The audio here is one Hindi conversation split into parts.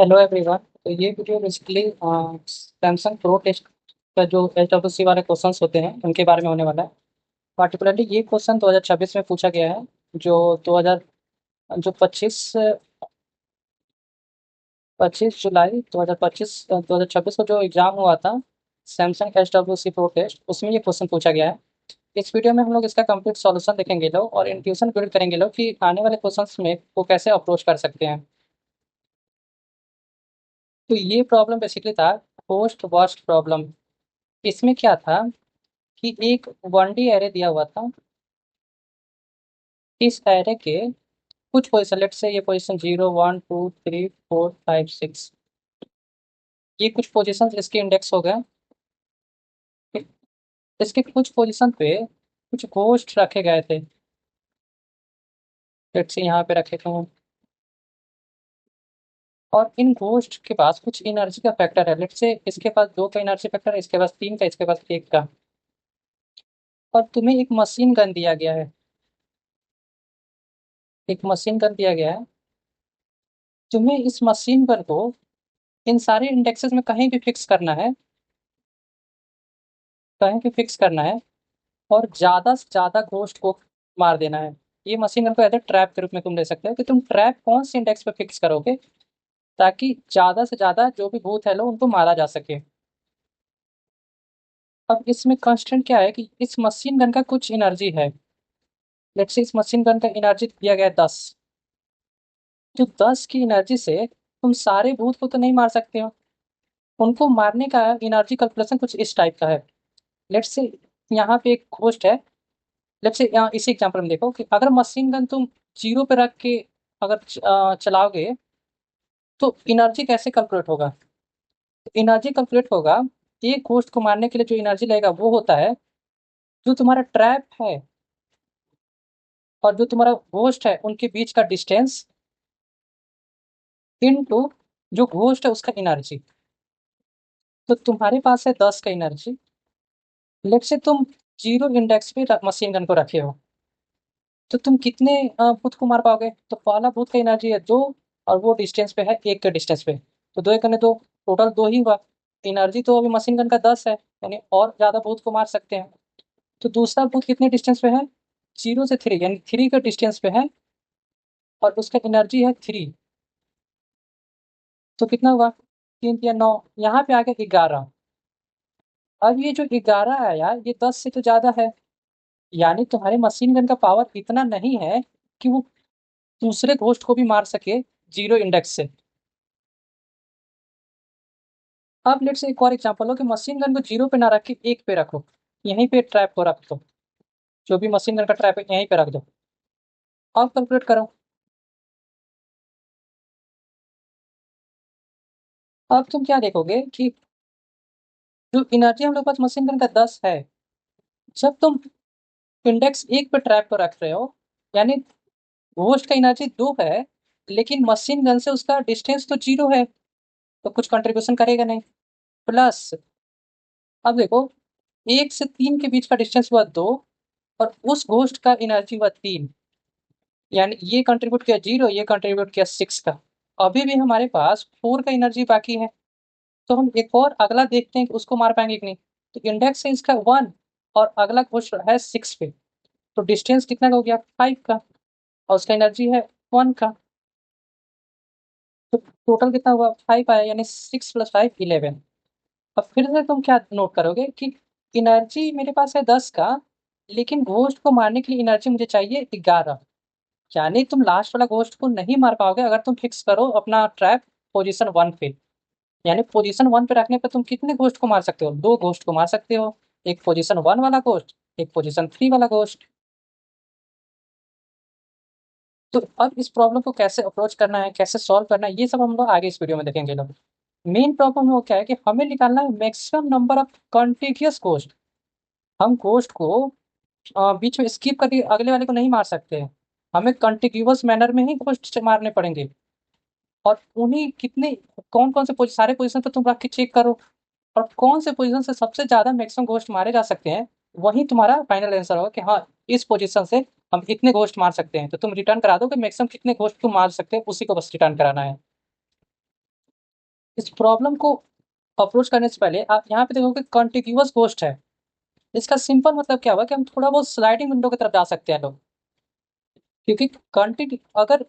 Hello everyone. तो ये video basically Samsung pro test का जो HWC वाले क्वेश्चंस होते हैं उनके बारे में होने वाला है। पार्टिकुलरली ये क्वेश्चन 2026 में पूछा गया है। जो 2000 जो 25 जुलाई 2026 को जो एग्ज़ाम हुआ था सैमसंग HWC प्रो टेस्ट, उसमें ये क्वेश्चन पूछा गया है। इस वीडियो में हम लोग इसका कंप्लीट सॉल्यूशन देखेंगे लोग और इंट्यूशन बिल्ड करेंगे लोग कि आने वाले क्वेश्चंस में वो कैसे अप्रोच कर सकते हैं। तो ये प्रॉब्लम बेसिकली था पोस्ट वर्स्ट प्रॉब्लम। इसमें क्या था कि एक 1D एरे दिया हुआ था। इस एरे के कुछ पोजिशन, लेट से ये पोजीशन 0 1 2 3 4 5 6, ये कुछ पोजीशन इसके इंडेक्स हो गए। इसके कुछ पोजीशन पे कुछ घोस्ट रखे गए थे। लेट से यहाँ पे रखे थे हम। और इन घोस्ट के पास कुछ एनर्जी का फैक्टर है। लेट से इसके पास 2 का एनर्जी फैक्टर है, इसके पास 3 का, इसके पास 1 का। और तुम्हें एक मशीन गन दिया गया है। एक मशीन गन दिया गया है। तुम्हें इस मशीन गन को इन सारे इंडेक्सेस में कहीं भी फिक्स करना है। कहीं भी फिक्स करना है और ज़्यादा से ज़्यादा घोस्ट को मार देना है। ये मशीन गन को एज ए ट्रैप के रूप में तुम ले सकते हो कि तुम ट्रैप कौन से इंडेक्स पे फिक्स करोगे ताकि ज़्यादा से ज़्यादा जो भी भूत है लो उनको मारा जा सके। अब इसमें कंस्टेंट क्या है कि इस मशीन गन का कुछ एनर्जी है। लेट्स से इस मशीन गन का एनर्जी दिया गया है 10। जो 10 की एनर्जी से तुम सारे भूत को तो नहीं मार सकते हो। उनको मारने का एनर्जी कैलकुलेशन कुछ इस टाइप का है। लेट्स से यहाँ पे एक घोस्ट है। लेट्स से यहाँ इसी एग्जांपल में देखो कि अगर मशीन गन तुम 0 पे रख के अगर चलाओगे तो एनर्जी कैसे कैलकुलेट होगा। एनर्जी कैलकुलेट होगा, एक घोस्ट को मारने के लिए जो एनर्जी लगेगा वो होता है जो तुम्हारा ट्रैप है और जो तुम्हारा घोस्ट है उनके बीच का डिस्टेंस इनटू जो घोस्ट है उसका एनर्जी। तो तुम्हारे पास है 10 का एनर्जी। लेट्स से तुम 0 इंडेक्स पे मशीन गन को रखे हो, तो तुम कितने भूत को मार पाओगे। तो पहला भूत का एनर्जी है 2 और वो डिस्टेंस पे है 1 के डिस्टेंस पे। तो 2 करने 2, टोटल 2 ही हुआ। एनर्जी तो अभी मशीन गन का 10 है, यानी और ज़्यादा भूत को मार सकते हैं। तो दूसरा भूत कितने डिस्टेंस पे है, 0 से 3, यानी 3 का डिस्टेंस पे है और उसका एनर्जी है 3। तो कितना हुआ, 3 या 9, यहाँ पे आ गया 11। अब ये जो 11 है यार, ये 10 से तो ज़्यादा है। यानी तुम्हारे मशीन गन का पावर इतना नहीं है कि वो दूसरे घोस्ट को भी मार सके 0 इंडेक्स से। अब लेट से एक और एग्जांपल हो कि मशीन गन को 0 पे ना रख के 1 पे रखो। यहीं पे ट्रैप को रख दो। जो भी मशीन गन का ट्रैप है यहीं पे रख दो। अब कैलकुलेट करो। अब तुम क्या देखोगे कि जो एनर्जी हम लोग के पास मशीन गन का 10 है, जब तुम इंडेक्स 1 पे ट्रैप को रख रहे हो, यानी घोस्ट का एनर्जी 2 है लेकिन मशीन गन से उसका डिस्टेंस तो 0 है, तो कुछ कंट्रीब्यूशन करेगा नहीं। प्लस अब देखो, 1 से 3 के बीच का डिस्टेंस हुआ 2 और उस घोस्ट का एनर्जी हुआ 3। यानी ये कंट्रीब्यूट किया 0, ये कंट्रीब्यूट किया 6 का। अभी भी हमारे पास 4 का एनर्जी बाकी है। तो हम एक और अगला देखते हैं कि उसको मार पाएंगे कि नहीं। तो इंडेक्स है इसका 1 और अगला घोस्ट है 6 पे। तो डिस्टेंस कितना का हो गया, 5 का। और उसका एनर्जी है 1 का। तो टोटल कितना हुआ, 5 आया, यानी 6 + 5 11। अब फिर से तुम क्या नोट करोगे कि एनर्जी मेरे पास है 10 का, लेकिन घोस्ट को मारने के लिए एनर्जी मुझे चाहिए 11। यानी तुम लास्ट वाला घोस्ट को नहीं मार पाओगे अगर तुम फिक्स करो अपना ट्रैप पोजीशन 1 पे। यानी पोजीशन 1 पे रखने पर तुम कितने घोस्ट को मार सकते हो, 2 घोस्ट को मार सकते हो। एक पोजीशन 1 वाला घोस्ट, एक पोजीशन 3 वाला घोस्ट। तो अब इस प्रॉब्लम को कैसे अप्रोच करना है, कैसे सॉल्व करना है, ये सब हम लोग आगे इस वीडियो में देखेंगे लोग। मेन प्रॉब्लम वो क्या है कि हमें निकालना है मैक्सिमम नंबर ऑफ कॉन्टिगियस घोस्ट। हम घोस्ट को बीच में स्किप करके अगले वाले को नहीं मार सकते हैं। हमें कॉन्टिग्यूअस मैनर में ही घोस्ट मारने पड़ेंगे। और उन्हीं कितने, कौन कौन से सारे पोजीशन पे तुम रख के चेक करो और कौन से पोजीशन से सबसे ज़्यादा मैक्सिमम घोस्ट मारे जा सकते हैं, वही तुम्हारा फाइनल आंसर होगा कि हाँ, इस पोजीशन से हम इतने घोस्ट मार सकते हैं। तो तुम रिटर्न करा दो कि मैक्सिमम कितने घोस्ट तुम मार सकते हो, उसी को बस रिटर्न कराना है। इस प्रॉब्लम को अप्रोच करने से पहले आप यहाँ पे देखोगे कॉन्टिग्यूअस घोस्ट है। इसका सिंपल मतलब क्या हुआ कि हम थोड़ा बहुत स्लाइडिंग विंडो की तरफ जा सकते हैं लोग, क्योंकि कंटिन्यू अगर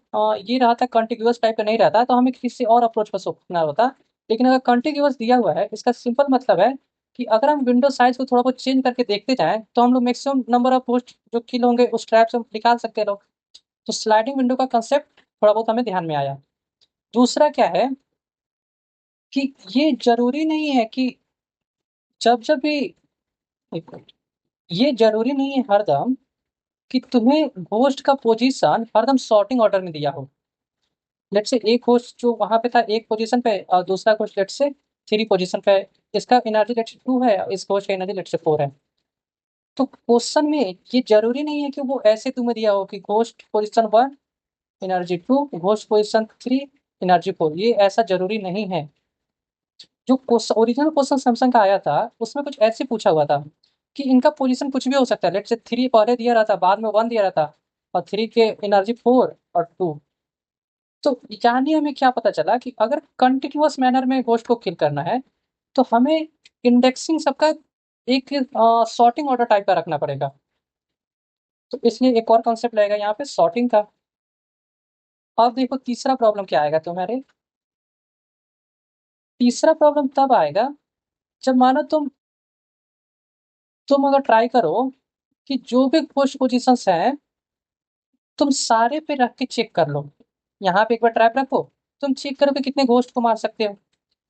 ये रहा था कंटिग्यूअस टाइप का नहीं रहता तो हमें किसी और अप्रोच पर सोचना होता। लेकिन अगर कंटिग्यूअस दिया हुआ है, इसका सिंपल मतलब है कि अगर हम विंडो साइज को थोड़ा बहुत चेंज करके देखते जाएं तो हम लोग मैक्सिमम नंबर ऑफ पोस्ट जो किल होंगे उस ट्रैप से हम निकाल सकते हैं लोग। तो स्लाइडिंग विंडो का कंसेप्ट थोड़ा बहुत हमें ध्यान में आया। दूसरा क्या है कि ये जरूरी नहीं है कि जब जब भी एक मिनट, ये जरूरी नहीं है हरदम कि तुम्हें घोस्ट का पोजीशन हरदम सॉर्टिंग ऑर्डर में दिया हो। लेट से एक घोस्ट जो वहां पे था एक पोजीशन पे और दूसरा घोस्ट लेट से थ्री पोजीशन पे, इसका एनर्जी लेट से टू है, इस घोस्ट का एनर्जी लेट से फोर है। तो क्वेश्चन में ये जरूरी नहीं है कि वो ऐसे तुम्हें दिया हो कि ghost position one energy two, ghost position three energy four, ये ऐसा जरूरी नहीं है। जो ओरिजिनल क्वेश्चन सैमसंग का आया था उसमें कुछ ऐसे पूछा हुआ था कि इनका पोजीशन कुछ भी हो सकता है। लेट से थ्री पहले दिया रहा था, बाद में वन दिया रहा था, और थ्री के एनर्जी फोर और टू। तो यानी हमें क्या पता चला कि अगर कंटिन्यूअस मैनर में घोस्ट को किल करना है तो हमें इंडेक्सिंग सबका एक सॉर्टिंग ऑर्डर टाइप का रखना पड़ेगा। तो इसलिए एक और कॉन्सेप्ट लगेगा यहाँ पे सॉर्टिंग का। अब देखो तीसरा प्रॉब्लम क्या आएगा तुम्हारे। तीसरा प्रॉब्लम तब आएगा जब मानो तुम अगर ट्राई करो कि जो भी घोस्ट पोजीशंस हैं तुम सारे पे रख के चेक कर लो। यहाँ पे एक बार ट्रैप रखो, तुम चेक करो कि कितने घोस्ट को मार सकते हो।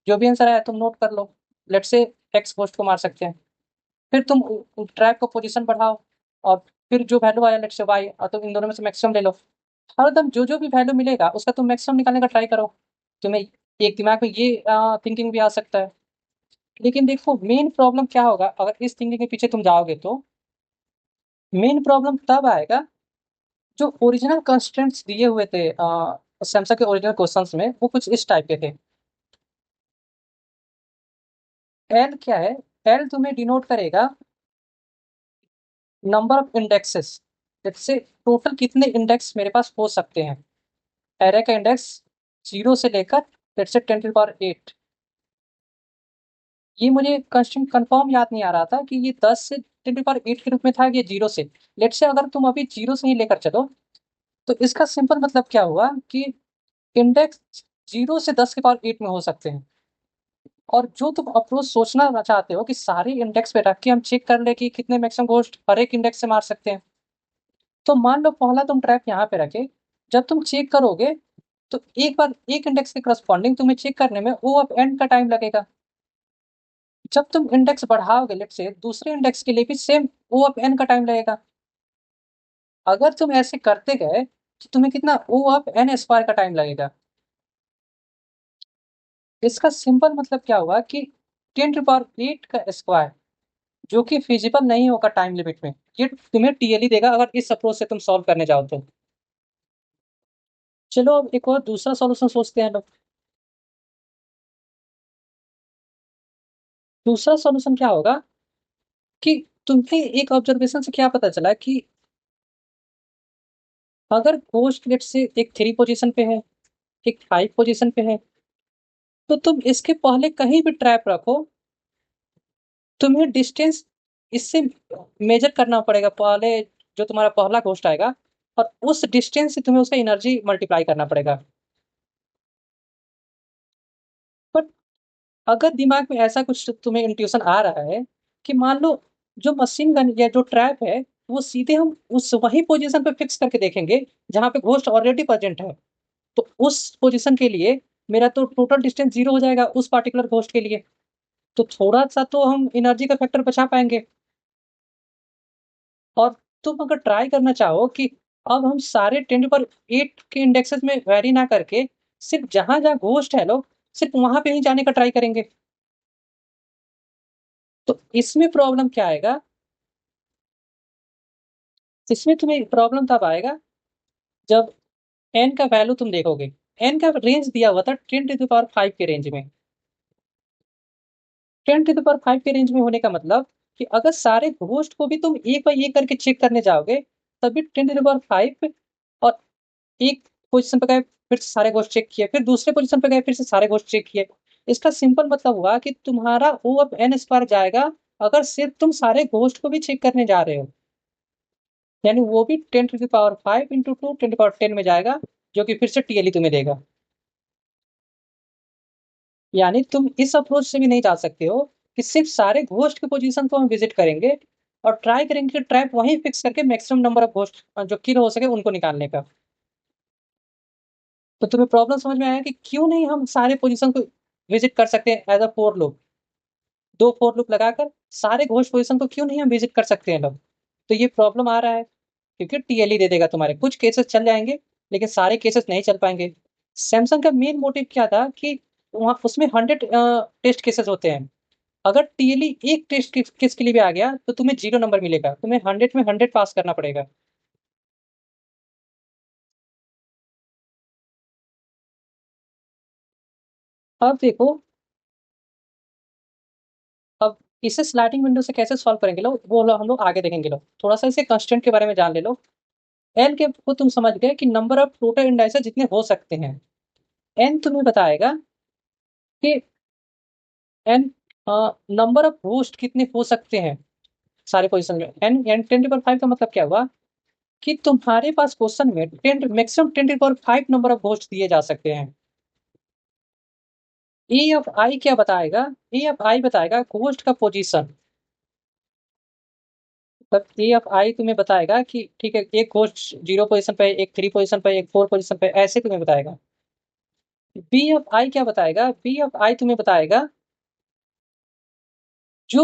जो भी आंसर आया तुम नोट कर लो। लेट से एक्स घोस्ट को मार सकते हैं। फिर तुम ट्रैप को पोजीशन बढ़ाओ, और फिर जो वैल्यू आया लेट से वाई, और तुम इन दोनों में से मैक्सिमम ले लो। हरदम जो जो भी वैल्यू मिलेगा उसका तुम मैक्सिमम निकालने का ट्राई करो। तुम्हें एक दिमाग में ये थिंकिंग भी आ सकता है। लेकिन देखो मेन प्रॉब्लम क्या होगा अगर इस थिंकिंग के पीछे तुम जाओगे तो मेन प्रॉब्लम तब आएगा जो ओरिजिनल कंस्ट्रेंट्स दिए हुए थे सैमसंग के ओरिजिनल क्वेश्चंस में, वो कुछ इस टाइप के थे। एल क्या है? एल तुम्हें डिनोट करेगा नंबर ऑफ इंडेक्सेस। जैसे टोटल कितने इंडेक्स मेरे पास हो सकते हैं। एरे का इंडेक्स जीरो से लेकर लेट से 10⁸ ये मुझे कंस्ट्रेंट कंफर्म याद नहीं आ रहा था कि ये 10 से 10⁸ के रूप में था कि ये जीरो से। लेट से अगर तुम अभी जीरो से ही लेकर चलो तो इसका सिंपल मतलब क्या हुआ कि इंडेक्स जीरो से 10⁸ में हो सकते हैं। और जो तुम अप्रोच सोचना चाहते हो कि सारे इंडेक्स पे रख के हम चेक कर ले कि कितने मैक्सिमम घोस्ट हर एक इंडेक्स से मार सकते हैं। तो मान लो पहला तुम ट्रैप यहाँ पे रखे, जब तुम चेक करोगे तो एक बार एक इंडेक्स के करस्पॉन्डिंग तुम्हें चेक करने में ओ ऑफ एन का टाइम लगेगा। जब तुम इंडेक्स बढ़ाओगे लेट से दूसरे इंडेक्स के लिए भी सेम ओ ऑफ एन का टाइम लगेगा। अगर तुम ऐसे करते गए तो तुम्हें कितना ओ ऑफ एन स्क्वायर का टाइम लगेगा। इसका सिंपल मतलब क्या हुआ कि 10⁸ का स्क्वायर, जो कि फिजिबल नहीं होगा टाइम लिमिट में, ये तुम्हें टीएलई देगा अगर इस अप्रोच से तुम सॉल्व करने जाओ तो। चलो अब एक और दूसरा सॉल्यूशन सोचते हैं लोग। दूसरा सॉल्यूशन क्या होगा कि तुम्हें एक ऑब्जर्वेशन से क्या पता चला कि अगर घोस्ट लेट से एक थ्री पोजीशन पे है, एक फाइव पोजीशन पे है, तो तुम इसके पहले कहीं भी ट्रैप रखो, तुम्हें डिस्टेंस इससे मेजर करना पड़ेगा पहले। जो तुम्हारा पहला घोस्ट आएगा और उस डिस्टेंस से तुम्हें उसका एनर्जी मल्टीप्लाई करना पड़ेगा। बट अगर दिमाग में ऐसा कुछ तुम्हें इंट्यूशन आ रहा है कि मान लो जो मशीन गन या जो ट्रैप है वो सीधे हम उस वही पोजीशन पे फिक्स करके देखेंगे जहां पे घोस्ट ऑलरेडी प्रेजेंट है, तो उस पोजीशन के लिए मेरा तो टोटल डिस्टेंस जीरो हो जाएगा उस पार्टिकुलर घोस्ट के लिए। तो थोड़ा सा तो हम एनर्जी का फैक्टर बचा पाएंगे। और तुम अगर ट्राई करना चाहो कि अब हम सारे 10⁸ के इंडेक्सेस में वेरी ना करके सिर्फ जहां जहां घोस्ट है लोग सिर्फ वहां पे ही जाने का ट्राई करेंगे, तो इसमें प्रॉब्लम क्या आएगा। इसमें तुम्हें प्रॉब्लम तब आएगा जब एन का वैल्यू तुम देखोगे। एन का रेंज दिया हुआ था 10⁵ के रेंज में। 10⁵ के रेंज में होने का मतलब कि अगर सारे घोस्ट को भी तुम एक बाई एक करके चेक करने जाओगे तभी 10⁵ और एक पोजीशन पे गए फिर से सारे घोस्ट चेक किए, फिर दूसरे पोजीशन पे गए फिर से सारे घोस्ट चेक किए। इसका सिंपल मतलब हुआ कि तुम्हारा ओ ऑफ एन स्क्वायर जाएगा अगर सिर्फ तुम सारे घोस्ट को भी चेक करने जा रहे हो, यानी वो भी 10⁵ इंटू 2 10⁻10 में जाएगा, जो कि फिर से टीएलई तुम्हें देगा। यानी तुम इस अप्रोच से भी नहीं जा सकते हो कि सिर्फ सारे घोस्ट के पोजीशन को हम विजिट करेंगे और ट्राई करेंगे कि ट्रैप वहीं फिक्स करके मैक्सिमम नंबर ऑफ घोस्ट जो किल हो सके उनको निकालने का। तो तुम्हें प्रॉब्लम समझ में आया कि क्यों नहीं हम सारे पोजीशन को विजिट कर सकते हैं एज अ फोर लूप, दो फोर लूप लगाकर सारे घोस्ट पोजीशन को क्यों नहीं हम विजिट कर सकते हैं लोग। तो ये प्रॉब्लम आ रहा है क्योंकि टीएलई दे देगा, तुम्हारे कुछ केसेस चल जाएंगे लेकिन सारे केसेस नहीं चल पाएंगे। सैमसंग का मेन मोटिव क्या था कि वहाँ उसमें 100 टेस्ट केसेस होते हैं। अगर टीएलई एक टेस्ट केस के लिए भी आ गया तो तुम्हें 0 नंबर मिलेगा, तुम्हें 100 में 100 पास करना पड़ेगा। अब देखो, अब इसे स्लाइडिंग विंडो से कैसे सॉल्व करेंगे लोग, हम लोग आगे देखेंगे। लोग थोड़ा सा इसे कंस्टेंट के बारे में जान ले लो। एन के को तुम समझ गए कि नंबर ऑफ टोटल इंडाइसेस जितने हो सकते हैं। एन तुम्हें बताएगा कि एन नंबर ऑफ होस्ट कितने हो सकते हैं सारे पोजीशन में। एन एन 10⁵ का मतलब क्या हुआ कि तुम्हारे पास क्वेश्चन में 10 मैक्सिमम 10⁵ नंबर ऑफ होस्ट दिए जा सकते हैं। ए ऑफ आई क्या बताएगा, ए ऑफ आई बताएगा होस्ट का पोजीशन। तब ए ऑफ आई तुम्हें बताएगा कि ठीक है एक होस्ट 0 पोजीशन पे, एक 3 पोजीशन पे, एक 4 पोजीशन पे, ऐसे तुम्हें बताएगा। बी ऑफ आई क्या बताएगा, बी ऑफ आई तुम्हें बताएगा जो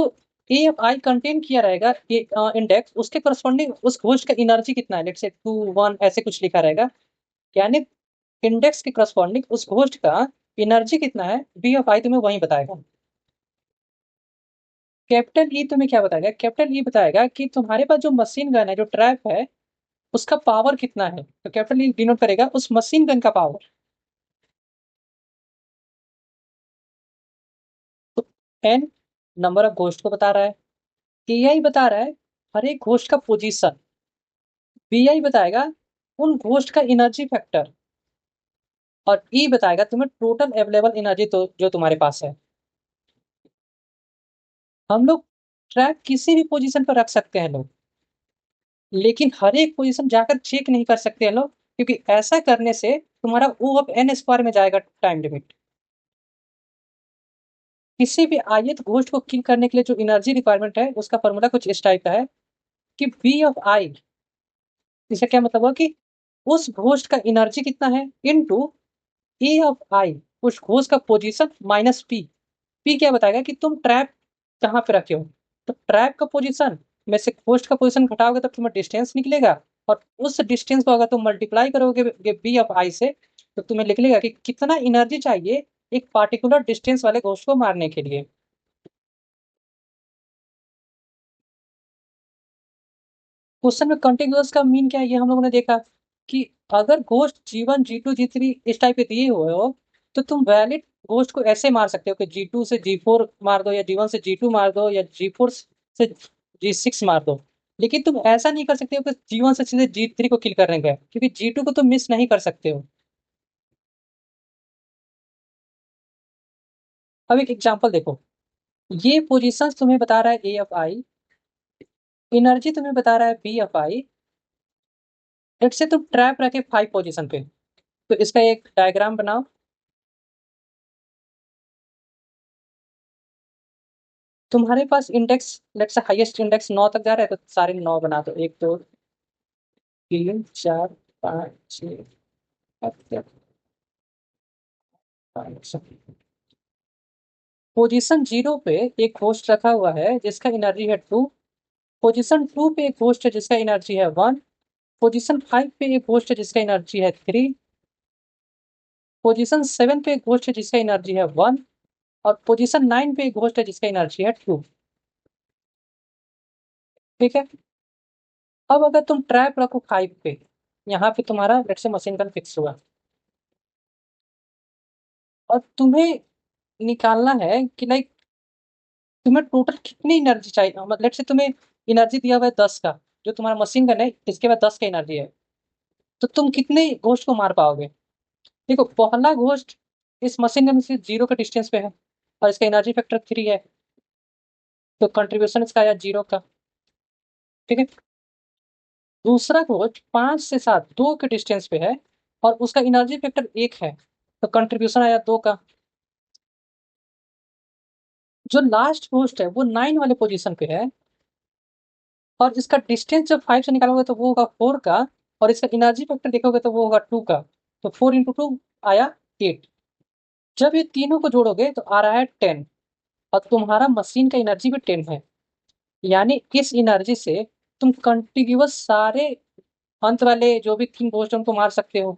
ए ऑफ आई कंटेन किया रहेगा इंडेक्स, उसके करस्पॉन्डिंग उस होस्ट का एनर्जी कितना है, लेट्स से 2 1 ऐसे कुछ लिखा रहेगा। यानी इंडेक्स के करस्पॉन्डिंग उस होस्ट का एनर्जी कितना है, बी ऑफ आई तुम्हें वही बताएगा। कैपिटल ई तुम्हें क्या बताएगा, कैपिटल ई बताएगा कि तुम्हारे पास जो मशीन गन है, जो ट्रैप है, उसका पावर कितना है। तो कैपिटल ई डिनोट करेगा उस मशीन गन का पावर। तो एन नंबर ऑफ घोस्ट को बता रहा है, एआई बता रहा है हर एक घोस्ट का पोजीशन, बीआई बताएगा उन घोस्ट का एनर्जी फैक्टर, और ई बताएगा तुम्हें टोटल अवेलेबल एनर्जी तो जो तुम्हारे पास है। हम लोग ट्रैक किसी भी पोजीशन पर रख सकते हैं लोग, लेकिन हर एक पोजीशन जाकर चेक नहीं कर सकते हैं लोग, क्योंकि ऐसा करने से तुम्हारा ओ ऑफ एन स्क्वायर में जाएगा टाइम लिमिट। किसी भी आयत घोस्ट को किल करने के लिए जो एनर्जी रिक्वायरमेंट है उसका फॉर्मूला कुछ इस टाइप का है कि बी ऑफ आई, इसका क्या मतलब हुआ कि उस घोस्ट का एनर्जी कितना है इनटू ए ऑफ आई, उस घोस्ट का पोजीशन माइनस पी। पी क्या बताएगा कि तुम ट्रैप कहाँ पे रखे हो। तो ट्रैप का पोजीशन में से घोस्ट का पोजीशन घटाओगे तब तुम्हें डिस्टेंस निकलेगा, और उस डिस्टेंस को अगर तुम मल्टीप्लाई करोगे बी ऑफ आई से, तो तुम्हें निकलेगा कि कितना एनर्जी चाहिए एक पार्टिकुलर डिस्टेंस वाले घोस्ट को मारने के लिए। क्वेश्चन में कंटिन्यूअस का मीन क्या है, ये हम लोगों ने देखा कि अगर घोस्ट G1 G2 G3 इस टाइप के दिए हुए हो, तो तुम वैलिड घोस्ट को ऐसे मार सकते हो कि G2 से G4 मार दो, या G1 से G2 मार दो, या G4 से G6 मार दो। लेकिन तुम ऐसा नहीं कर सकते हो कि G1 से सीधे G3 को किल करने गए, क्योंकि G2 को तुम मिस नहीं कर सकते हो। अब एक एग्जांपल देखो, ये पोजीशंस तुम्हें बता रहा है ए ऑफ आई, एनर्जी तुम्हें बता रहा है B of I. Let's say तुम ट्रैप रखे 5 पोजीशन पे, तो इसका एक डायग्राम बनाओ। तुम्हारे पास इंडेक्स, लेट्स से हाईएस्ट इंडेक्स 9 तक जा रहा है, तो सारे 9 बना दो, 1 2 3 4 5 6 7 8 9। पोजीशन 0 पे एक होस्ट रखा हुआ है जिसका एनर्जी है 2। पोजीशन 2 पे एक होस्ट है जिसका एनर्जी है 1। पोजीशन 5 पे एक होस्ट है जिसका एनर्जी है 3। पोजीशन 7 पे एक होस्ट है जिसका एनर्जी है 1। और पोजीशन 9 पे एक होस्ट है जिसका एनर्जी है 2। ठीक है। अब अगर तुम ट्रैप रखो 5 पे, यहाँ पे तुम्हारा let's say machine gun fix हुआ, और तुम्हें निकालना है कि लाइक तुम्हें टोटल कितनी एनर्जी चाहिए। मतलब लेट्स से तुम्हें एनर्जी दिया हुआ है 10 का, जो तुम्हारा मशीन गन है इसके बाद 10 का एनर्जी है, तो तुम कितने घोस्ट को मार पाओगे। देखो पहला घोस्ट इस मशीन गन से 0 के डिस्टेंस पे है और इसका एनर्जी फैक्टर 3 है, तो कंट्रीब्यूशन इसका आया 0 का। ठीक है। दूसरा घोस्ट 5 से 7 2 के डिस्टेंस पे है और उसका एनर्जी फैक्टर 1 है, तो कंट्रीब्यूशन आया 2 का। जो लास्ट घोस्ट है वो 9 वाले पोजीशन पे है और इसका डिस्टेंस जब 5 से निकालोगे तो वो होगा 4 का और इसका एनर्जी फैक्टर देखोगे तो वो होगा 2 का, तो 4 × 2 आया 8। जब ये तीनों को जोड़ोगे तो आ रहा है 10 और तुम्हारा मशीन का एनर्जी भी 10 है। यानी इस एनर्जी से तुम कंटिन्यूअस सारे अंत वाले जो भी 3 घोस्ट उनको मार सकते हो।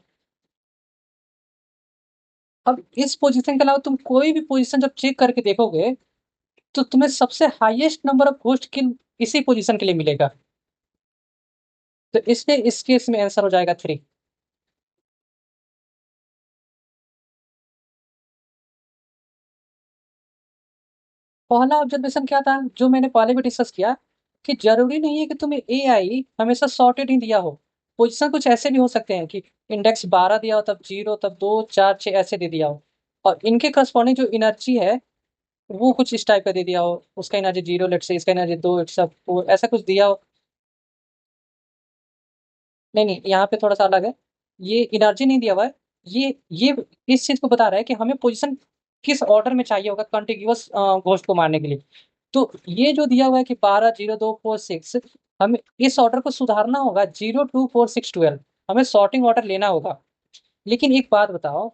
अब इस पोजीशन के अलावा तुम कोई भी पोजीशन जब चेक करके देखोगे तो तुम्हें सबसे हाईएस्ट नंबर ऑफ घोस्ट किल इसी पोजीशन के लिए मिलेगा, तो इसलिए इस केस में आंसर हो जाएगा 3। पहला ऑब्जर्वेशन क्या था जो मैंने पहले भी डिस्कस किया कि जरूरी नहीं है कि तुम्हें एआई हमेशा सॉर्टेड ही दिया हो। पोजीशन कुछ ऐसे भी हो सकते हैं कि इंडेक्स 12 दिया हो तब 0 तब 2 4 6 ऐसे दे दिया हो और इनके करस्पॉन्डिंग जो एनर्जी है वो कुछ इस टाइप का दे दिया हो, उसका एनर्जी 0 लेट से इसका एनर्जी 2 सब ऐसा कुछ दिया हो। नहीं नहीं, यहाँ पे थोड़ा सा अलग है। ये एनर्जी नहीं दिया हुआ है। ये इस चीज को बता रहा है कि हमें पोजीशन किस ऑर्डर में चाहिए होगा कंटिन्यूअस घोस्ट को मारने के लिए। तो ये जो दिया हुआ है कि 12 0 2 4 6, हमें इस ऑर्डर को सुधारना होगा 0 2 4 6 12। हमें सॉर्टिंग ऑर्डर लेना होगा। लेकिन एक बात बताओ,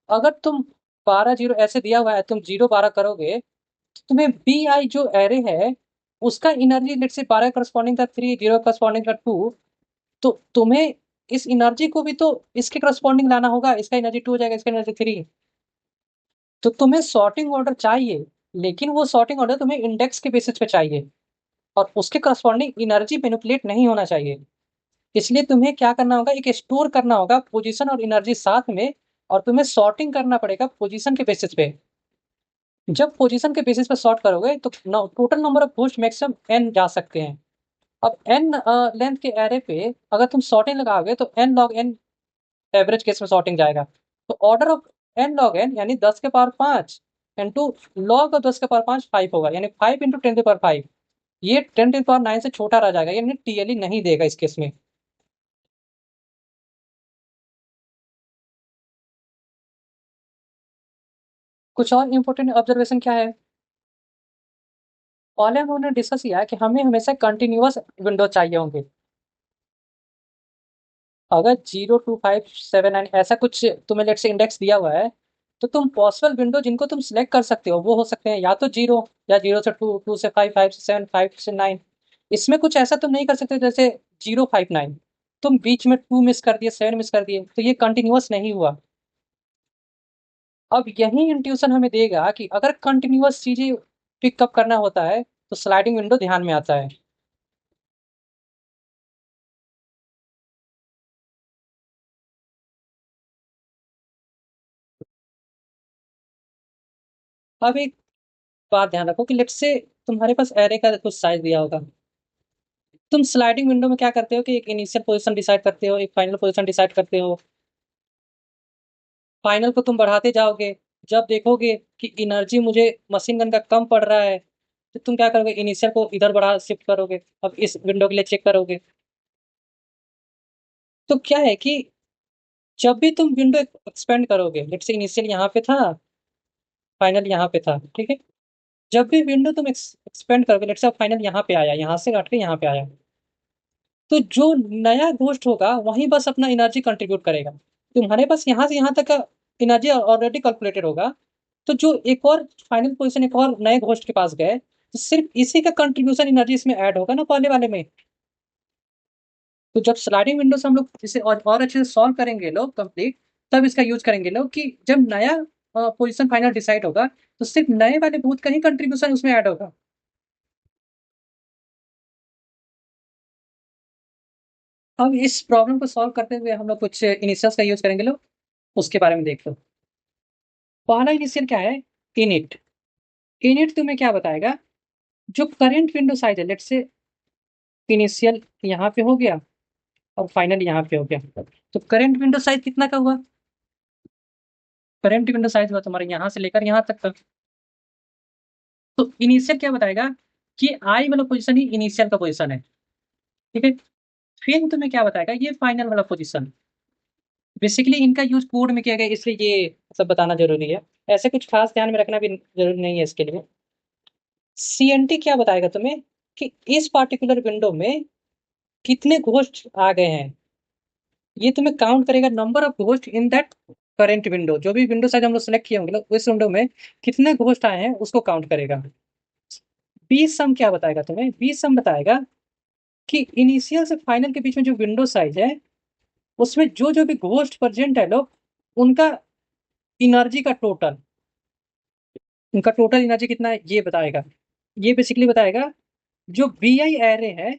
अगर तुम 12 0 ऐसे दिया हुआ है तुम 0 12 करोगे तो तुम्हें बी आई जो एरे है उसका एनर्जी लेट से 12 करस्पॉन्डिंग का 3 0 करस्पॉन्डिंग का 2, तो तुम्हें इस एनर्जी को भी तो इसके करस्पॉन्डिंग लाना होगा, इसका एनर्जी 2 हो जाएगा इसका एनर्जी 3। तो तुम्हें सॉर्टिंग ऑर्डर चाहिए, लेकिन वो सॉर्टिंग ऑर्डर तुम्हें इंडेक्स के बेसिस पे चाहिए और उसके करस्पॉन्डिंग एनर्जी मैनिपुलेट नहीं होना चाहिए। इसलिए तुम्हें क्या करना होगा, एक स्टोर करना होगा पोजीशन और एनर्जी साथ में और तुम्हें सॉर्टिंग करना पड़ेगा पोजीशन के बेसिस पे। जब पोजीशन के बेसिस पे सॉर्ट करोगे तो total number of ghost maximum n जा सकते हैं। अब n लेंथ के एरे पे अगर तुम सॉर्टिंग लगाओगे तो n log n average case में सॉर्टिंग जाएगा। तो order of n log n यानी 10 के पावर 5 इंटू लॉग ऑफ 10 के पावर 5 5 होगा, यानी 5 × 10 के पावर 5। ये 10 के पावर 9 से छोटा रह जाएगा, यानी टीएलई नहीं देगा इस केस में। कुछ और इंपॉर्टेंट ऑब्जर्वेशन क्या है, पहले हम लोगों ने डिस्कस किया है कि हमें हमेशा कंटिन्यूअस विंडो चाहिए होंगे। अगर 0 2 5 7 9 ऐसा कुछ तुम्हें लेट से इंडेक्स दिया हुआ है तो तुम पॉसिबल विंडो जिनको तुम सिलेक्ट कर सकते हो वो हो सकते हैं या तो 0 या 0 से 2 2 से 5 5 से 7 5 से 9। इसमें कुछ ऐसा तुम नहीं कर सकते जैसे 0 5 9 तुम बीच में 2 मिस कर दिए 7 मिस कर दिए तो ये कंटिन्यूअस नहीं हुआ। अब यही इंट्यूशन हमें देगा कि अगर कंटिन्यूअस चीजें पिकअप करना होता है तो स्लाइडिंग विंडो ध्यान में आता है। अब एक बात ध्यान रखो कि लेट्स से तुम्हारे पास एरे का कुछ साइज दिया होगा। तुम स्लाइडिंग विंडो में क्या करते हो कि एक इनिशियल पोजीशन डिसाइड करते हो, एक फाइनल पोजीशन डिसाइड करते हो। फाइनल को तुम बढ़ाते जाओगे, जब देखोगे कि एनर्जी मुझे मशीन गन का कम पड़ रहा है तो तुम क्या करोगे, इनिशियल को इधर बढ़ा शिफ्ट करोगे। अब इस विंडो के लिए चेक करोगे तो क्या है कि जब भी तुम विंडो एक्सपेंड करोगे, लेट्स से इनिशियल यहाँ पे था, फाइनल यहाँ पे था, ठीक है। जब भी विंडो तुम एक्सपेंड करोगे, लेट्स से फाइनल यहाँ पे आया, यहाँ से हट के यहाँ पे आया, तो जो नया घोस्ट होगा वही बस अपना एनर्जी कंट्रीब्यूट करेगा। तुम्हारे पास यहाँ से यहाँ तक का एनर्जी ऑलरेडी कैलकुलेटेड होगा, तो जो एक और फाइनल पोजीशन एक और नए घोस्ट के पास गए तो सिर्फ इसी का कंट्रीब्यूशन एनर्जी इसमें ऐड होगा ना पहले वाले में। तो जब स्लाइडिंग विंडो से हम लोग इसे और अच्छे से सॉल्व करेंगे लोग कंप्लीट, तब इसका यूज करेंगे लोग कि जब नया पोजीशन फाइनल डिसाइड होगा तो सिर्फ नए वाले भूत का ही कंट्रीब्यूशन उसमें ऐड होगा। अब इस प्रॉब्लम को सॉल्व करते हुए हम लोग कुछ इनिशियल्स का यूज करेंगे लोग, उसके बारे में देख लो। पहला इनिशियल क्या है, इनिट। इनिट तुम्हें क्या बताएगा, जो करंट विंडो साइज है, लेट्स से इनिशियल यहाँ पे हो गया और फाइनल यहाँ पे हो गया, तो करंट विंडो साइज कितना का हुआ, करंट विंडो साइज हुआ तुम्हारे यहाँ से लेकर यहाँ तक का। तो इनिशियल क्या बताएगा कि आई वाला पोजीशन ही इनिशियल का पोजीशन है, ठीक है। फिर तुम्हें क्या बताएगा, ये फाइनल वाला पोजीशन। बेसिकली इनका यूज कोड में किया गया, इसलिए ये सब बताना जरूरी है। ऐसे कुछ खास ध्यान में रखना भी जरूरी नहीं है इसके लिए। सीएनटी क्या बताएगा तुम्हें कि इस पार्टिकुलर विंडो में कितने घोस्ट आ गए हैं। ये तुम्हें काउंट करेगा number of ghost in that current window. जो भी विंडो साइज हम लोग सेलेक्ट किए होंगे उस विंडो में कितने घोस्ट आए हैं उसको काउंट करेगा। बी सम क्या बताएगा तुम्हें, बी सम बताएगा कि इनिशियल से फाइनल के बीच में जो विंडो साइज है उसमें जो जो भी घोस्ट प्रेजेंट है लोग, उनका इनर्जी का टोटल, उनका टोटल एनर्जी कितना है ये बताएगा। ये बेसिकली बताएगा जो बी आई एरे है,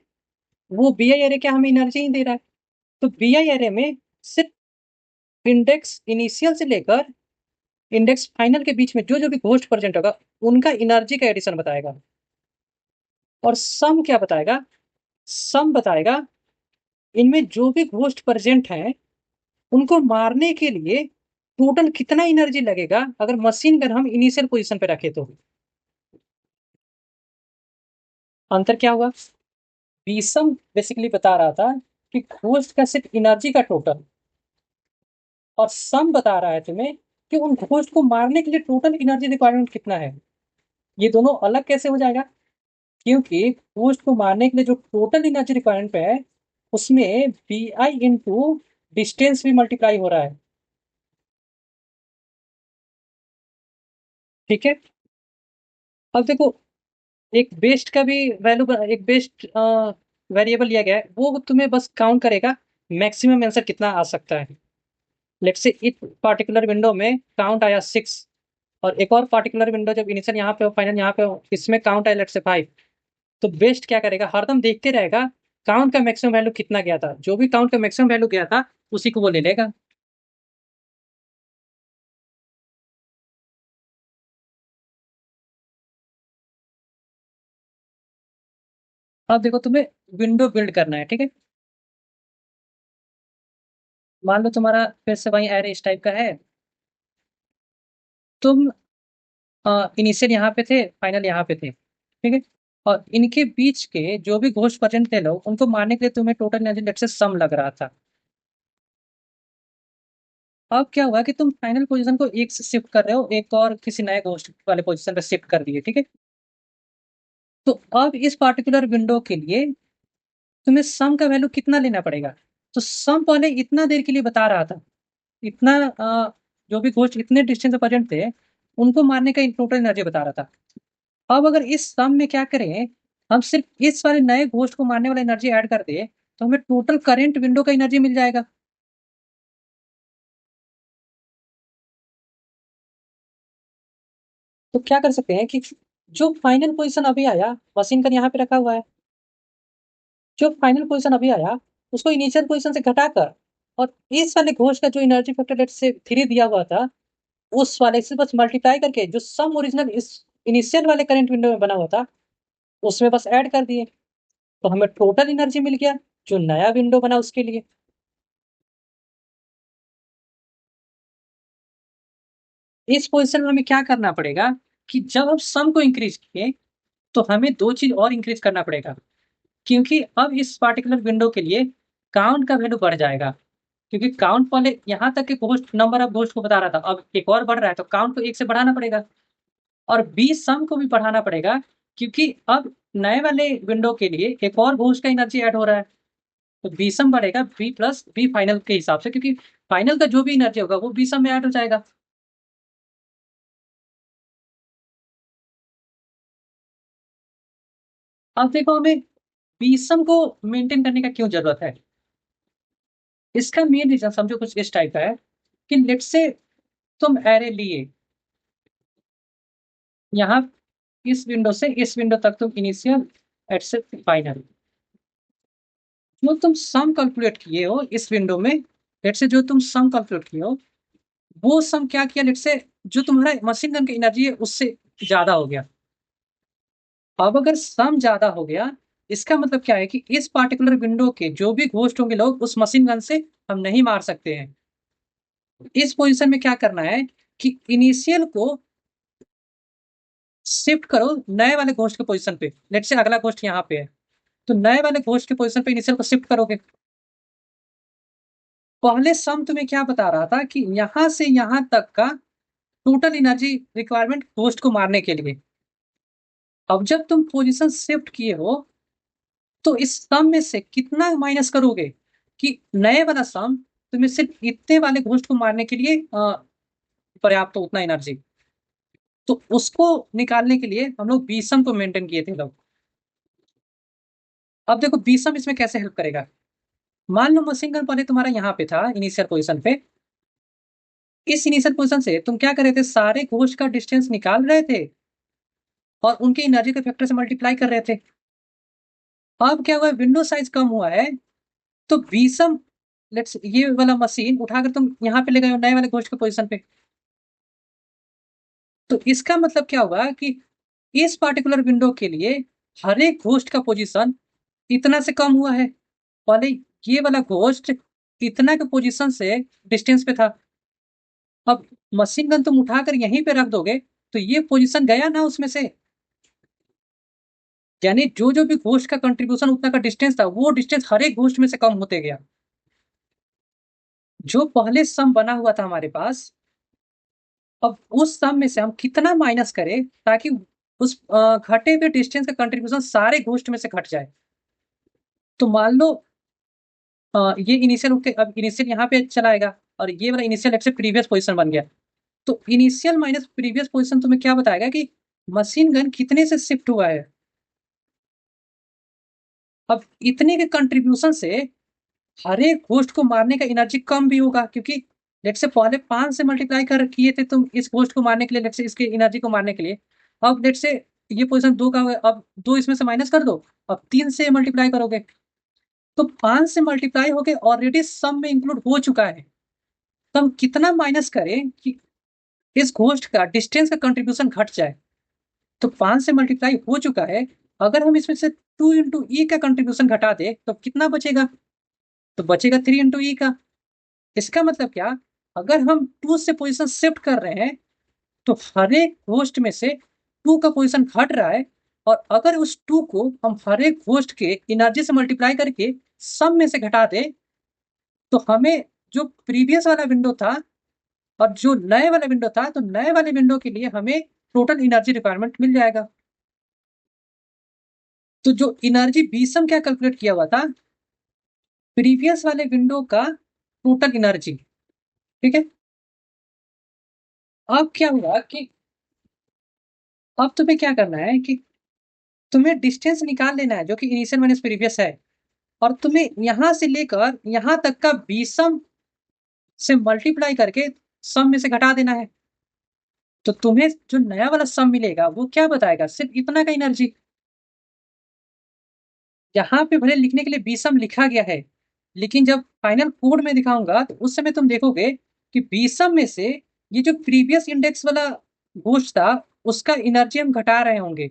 वो बी आई एरे क्या हमें एनर्जी ही दे रहा है। तो बी आई एरे में सिर्फ इंडेक्स इनिशियल से लेकर इंडेक्स फाइनल के बीच में जो जो भी घोस्ट प्रेजेंट होगा उनका एनर्जी का एडिशन बताएगा। और सम क्या बताएगा, सम बताएगा इनमें जो भी घोस्ट प्रेजेंट हैं उनको मारने के लिए टोटल कितना एनर्जी लगेगा अगर मशीन गन हम इनिशियल पोजीशन पे रखे तो। अंतर क्या हुआ, बीसम बेसिकली बता रहा था कि घोस्ट का सिर्फ एनर्जी का टोटल, और सम बता रहा है तुम्हें कि उन घोस्ट को मारने के लिए टोटल एनर्जी रिक्वायरमेंट कितना है। ये दोनों अलग कैसे हो जाएगा, क्योंकि घोस्ट को मारने के लिए जो टोटल एनर्जी रिक्वायरमेंट है उसमें बी आई इंटू डिस्टेंस भी मल्टीप्लाई हो रहा है, ठीक है। अब देखो एक बेस्ट का भी वैल्यू, एक बेस्ट वेरिएबल लिया गया है, वो तुम्हें बस काउंट करेगा मैक्सिमम आंसर कितना आ सकता है। लेट्स से इस पार्टिकुलर विंडो में काउंट आया 6, और एक और पार्टिकुलर विंडो जब इनिशियल यहाँ पे हो फाइनल यहाँ पे हो इसमें काउंट आया लेट्स से 5। तो बेस्ट क्या करेगा, हरदम देखते रहेगा काउंट का मैक्सिमम वैल्यू कितना गया था, जो भी काउंट का मैक्सिमम वैल्यू गया था उसी को वो ले लेगा। अब देखो तुम्हें विंडो बिल्ड करना है, ठीक है। मान लो तुम्हारा फिर से वही एरे इस टाइप का है। तुम इनिशियल यहाँ पे थे फाइनल यहाँ पे थे, ठीक है। और इनके बीच के जो भी घोस्ट प्रेजेंट थे लोग उनको मारने के लिए तुम्हें टोटल एनर्जी लेट से सम लग रहा था। अब क्या हुआ कि तुम फाइनल पोजीशन को एक से शिफ्ट कर रहे हो, एक और किसी नए घोस्ट वाले पोजीशन पे शिफ्ट कर दिए, ठीक है। तो अब इस पार्टिकुलर विंडो के लिए तुम्हें सम का वैल्यू कितना लेना पड़ेगा। तो सम पहले इतना देर के लिए बता रहा था, इतना जो भी घोस्ट इतने डिस्टेंस पे प्रेजेंट थे उनको मारने का टोटल एनर्जी बता रहा था। अब अगर इस सम में क्या करें, हम सिर्फ इस वाले नए घोस्ट को मारने वाला एनर्जी ऐड कर दे तो हमें टोटल करेंट विंडो का एनर्जी मिल जाएगा। तो क्या कर सकते हैं कि जो फाइनल पोजीशन अभी आया मशीन का यहाँ पे रखा हुआ है, जो फाइनल पोजीशन अभी आया उसको इनिशियल पोजीशन से घटाकर और इस वाले घोस्ट का जो एनर्जी फैक्टर लेट से 3 दिया हुआ था उस वाले से बस मल्टीप्लाई करके जो सम ओरिजिनल इस इनिशियल वाले करंट विंडो में बना हुआ था उसमें बस ऐड कर दिए, तो हमें टोटल एनर्जी मिल गया जो नया विंडो बना उसके लिए। इस पोजीशन में हमें क्या करना पड़ेगा कि जब हम सम को इंक्रीज किए तो हमें दो चीज और इंक्रीज करना पड़ेगा, क्योंकि अब इस पार्टिकुलर विंडो के लिए काउंट का वैल्यू बढ़ जाएगा। क्योंकि काउंट पहले यहाँ तक के घोस्ट नंबर ऑफ घोस्ट को बता रहा था, अब एक और बढ़ रहा है तो काउंट को एक से बढ़ाना पड़ेगा। और बी सम को भी बढ़ाना पड़ेगा क्योंकि अब नए वाले विंडो के लिए एक और घोस्ट का एनर्जी ऐड हो रहा है। तो बी सम बढ़ेगा बी प्लस बी फाइनल के हिसाब से, क्योंकि फाइनल का जो भी एनर्जी होगा वो बी सम में ऐड हो जाएगा। अब देखो हमें बी सम को मेंटेन करने का क्यों जरूरत है। इसका मेन रीजन समझो कुछ इस टाइप का है कि लेट से तुम एरे लिए यहाँ इस विंडो से इस विंडो तक तुम इनिशियल एटसेट फाइनल जो तुम सम कैलकुलेट किए हो इस विंडो में, लेट से जो तुम सम कैलकुलेट किए हो वो सम क्या किया, लेट से जो तुम्हारा मशीन गन की एनर्जी है उससे ज्यादा हो गया। अब अगर सम ज्यादा हो गया इसका मतलब क्या है कि इस पार्टिकुलर विंडो के जो भी घोस्ट होंगे लोग उस मशीन गन से हम नहीं मार सकते हैं। इस पोजीशन में क्या करना है कि इनिशियल को शिफ्ट करो नए वाले घोस्ट के पोजीशन पे। लेट्स से अगला घोस्ट यहाँ पे है, तो नए वाले घोस्ट के पोजीशन पे इनिशियल को शिफ्ट करोगे। पहले सम तुम्हें क्या बता रहा था कि यहां से यहां तक का टोटल एनर्जी रिक्वायरमेंट घोस्ट को मारने के लिए। अब जब तुम पोजीशन शिफ्ट किए हो तो इस सम में से कितना माइनस करोगे कि नए वाला सम तुम्हें सिर्फ इतने वाले घोस्ट को मारने के लिए पर्याप्त हो उतना एनर्जी। तो उसको निकालने के लिए हम लोग बीसम को मेंटेन किए थे लोग। अब देखो बीसम इसमें कैसे हेल्प करेगा। मान लो मशीन गन पहले तुम्हारा यहाँ पे था इनिशियल पोजीशन पे। इस इनिशियल पोजीशन से तुम क्या कर रहे थे, सारे घोस्ट का डिस्टेंस निकाल रहे थे और उनके एनर्जी के फैक्टर से मल्टीप्लाई कर रहे थे। अब क्या हुआ, विंडो साइज कम हुआ है, तो बीसम लेट्स ये वाला मशीन उठाकर तुम यहाँ पे ले गए हो नए वाले घोस्ट के पोजीशन पे। तो इसका मतलब क्या होगा कि इस पार्टिकुलर विंडो के लिए हर एक घोस्ट का पोजीशन इतना से कम हुआ है। पहले ये वाला घोस्ट इतना के पोजीशन से डिस्टेंस पे था। अब मशीन गन तुम उठाकर यहीं पे रख दोगे तो ये पोजीशन गया ना उसमें से। यानी जो जो भी घोस्ट का कंट्रीब्यूशन उतना का डिस्टेंस था वो डिस्टेंस हर एक घोस्ट में से कम होते गया। जो पहले सम बना हुआ था हमारे पास, अब उस सम में से हम कितना माइनस करें ताकि उस घटे हुए डिस्टेंस का कंट्रीब्यूशन सारे घोस्ट में से घट जाए। तो मान लो ये इनिशियल उठ के अब इनिशियल यहाँ पे चला आएगा और ये वाला इनिशियल से प्रीवियस पोजीशन बन गया। तो इनिशियल माइनस प्रीवियस पोजीशन तुम्हें क्या बताएगा कि मशीन गन कितने से शिफ्ट हुआ है। अब इतने के कंट्रीब्यूशन से हर एक घोस्ट को मारने का एनर्जी कम भी होगा, क्योंकि लेट से पहले 5 से मल्टीप्लाई कर किए थे तुम इस घोस्ट को मारने के लिए, लेट से इसके एनर्जी को मारने के लिए। अब लेट से ये पोजीशन 2 का हुआ, अब 2 इसमें से माइनस कर दो, अब 3 से मल्टीप्लाई करोगे तो 5 से मल्टीप्लाई होके ऑलरेडी सम में इंक्लूड हो चुका है। तो हम कितना माइनस करें कि इस घोस्ट का डिस्टेंस का कंट्रीब्यूशन घट जाए। तो 5 से मल्टीप्लाई हो चुका है, अगर हम इसमें से 2 इंटू ई का कंट्रीब्यूशन घटा दे तो कितना बचेगा, तो बचेगा 3 इंटू ई का। इसका मतलब क्या, अगर हम 2 से पोजीशन शिफ्ट कर रहे हैं तो हर एक घोस्ट में से 2 का पोजीशन घट रहा है, और अगर उस 2 को हम हर एक घोस्ट के एनर्जी से मल्टीप्लाई करके सम में से घटा दे तो हमें जो प्रीवियस वाला विंडो था और जो नए वाला विंडो था, तो नए वाले विंडो के लिए हमें टोटल एनर्जी रिक्वायरमेंट मिल जाएगा। तो जो एनर्जी बीसम क्या कैलकुलेट किया हुआ था, प्रीवियस वाले विंडो का टोटल एनर्जी। ठीक है। अब क्या हुआ कि अब तुम्हें क्या करना है कि तुम्हें डिस्टेंस निकाल लेना है जो कि इनिशियल माइनस प्रीवियस है, और तुम्हें यहां से लेकर यहां तक का बीसम से मल्टीप्लाई करके सम में से घटा देना है। तो तुम्हें जो नया वाला सम मिलेगा वो क्या बताएगा, सिर्फ इतना का एनर्जी। यहाँ पे भले लिखने के लिए बीसम लिखा गया है, लेकिन जब फाइनल कोड में दिखाऊंगा तो उस समय तुम देखोगे कि बीसम में से ये जो प्रीवियस इंडेक्स वाला घोस्ट था उसका एनर्जी हम घटा रहे होंगे।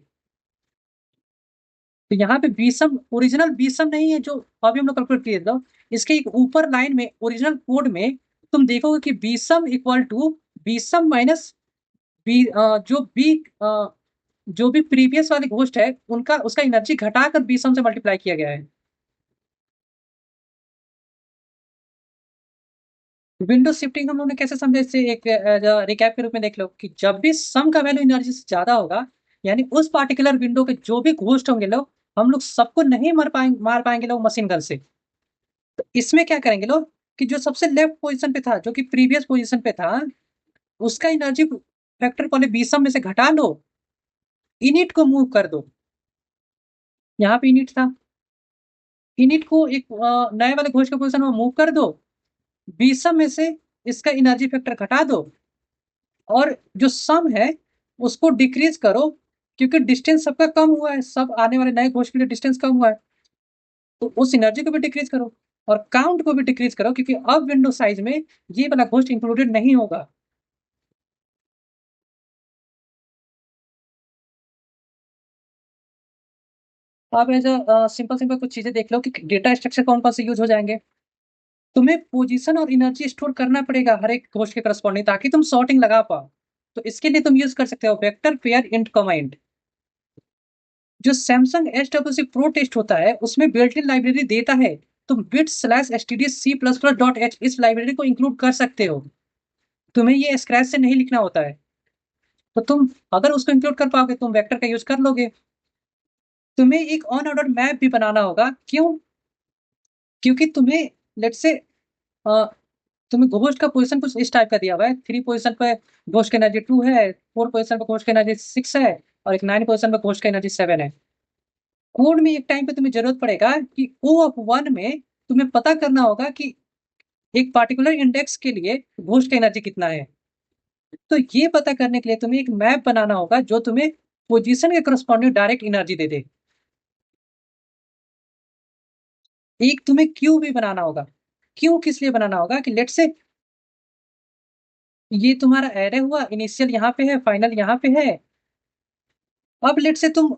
तो यहाँ पे बीसम ओरिजिनल बीसम नहीं है जो अभी हम लोग कैलकुलेट किए थे। इसके एक ऊपर लाइन में ओरिजिनल कोड में तुम देखोगे कि बीसम इक्वल टू बीसम माइनस बी जो बी जो भी प्रीवियस वाले घोस्ट है उनका उसका एनर्जी घटाकर बीसम से मल्टीप्लाई किया गया है। विंडो शिफ्टिंग हम लोग ने कैसे समझा, इससे एक रिकैप के रूप में देख लो कि जब भी सम का वैल्यू एनर्जी से ज्यादा होगा, यानी उस पार्टिकुलर विंडो के जो भी घोस्ट होंगे लोग, हम लोग सबको नहीं मार पाएंगे लोग मशीन गन से। तो इसमें क्या करेंगे लोग कि जो सबसे लेफ्ट पोजीशन पे था जो कि प्रीवियस पोजीशन पे था उसका एनर्जी फैक्टर पहले बीसम में से घटा लो, इनिट को मूव कर दो। यहाँ पे इनिट था, इनिट को एक नए वाले घोस्ट के पोजीशन में मूव कर दो, बीसम में से इसका एनर्जी फैक्टर घटा दो, और जो सम है उसको डिक्रीज करो, क्योंकि डिस्टेंस सबका कम हुआ है, सब आने वाले नए घोस्ट के लिए डिस्टेंस कम हुआ है। तो उस एनर्जी को भी डिक्रीज करो और काउंट को भी डिक्रीज करो, क्योंकि अब विंडो साइज में ये वाला घोस्ट इंक्लूडेड नहीं होगा। आप एज सिंपल सिंपल कुछ चीजें देख लो कि डेटा स्ट्रक्चर कौन कौन से यूज हो जाएंगे। तुम्हें पोजीशन और एनर्जी स्टोर करना पड़ेगा हर एक घोष के करस्पॉन्डिंग, ताकि तुम सॉर्टिंग लगा पाओ। तो इसके लिए तुम यूज कर सकते हो वेक्टर पेयर इंट कमांड। जो सैमसंग SWC प्रो टेस्ट होता है उसमें बिल्ट इन लाइब्रेरी देता है। तुम बिट स्लैश std c++.h इस लाइब्रेरी को इंक्लूड कर सकते हो। तुम्हें ये स्क्रैच से नहीं लिखना होता है। तो तुम अगर उसको इंक्लूड कर पाओगे तुम वेक्टर का यूज कर लोगे। तुम्हें एक ऑन ऑर्डर मैप भी बनाना होगा। क्यों? क्योंकि तुम्हें लेट से तुम्हें घोस्ट का पोजीशन कुछ इस टाइप का दिया हुआ है। 3 पोजीशन पे घोस्ट का एनर्जी 2 है, 4 पोजीशन पे घोस्ट का एनर्जी 6 है, और एक 9 पोजीशन पे घोस्ट का एनर्जी 7 है। कोड में एक टाइम पे तुम्हें जरूरत पड़ेगा कि O(1) में तुम्हें पता करना होगा कि एक पार्टिकुलर इंडेक्स के लिए घोस्ट का एनर्जी कितना है। तो ये पता करने के लिए तुम्हें एक मैप बनाना होगा जो तुम्हें पोजीशन के करस्पॉन्डिंग डायरेक्ट एनर्जी दे दे। एक तुम्हें क्यू भी बनाना होगा। क्यू किस लिए बनाना होगा कि लेट से ये तुम्हारा एरे हुआ, इनिशियल यहाँ पे है, फाइनल यहाँ पे है। अब लेट से तुम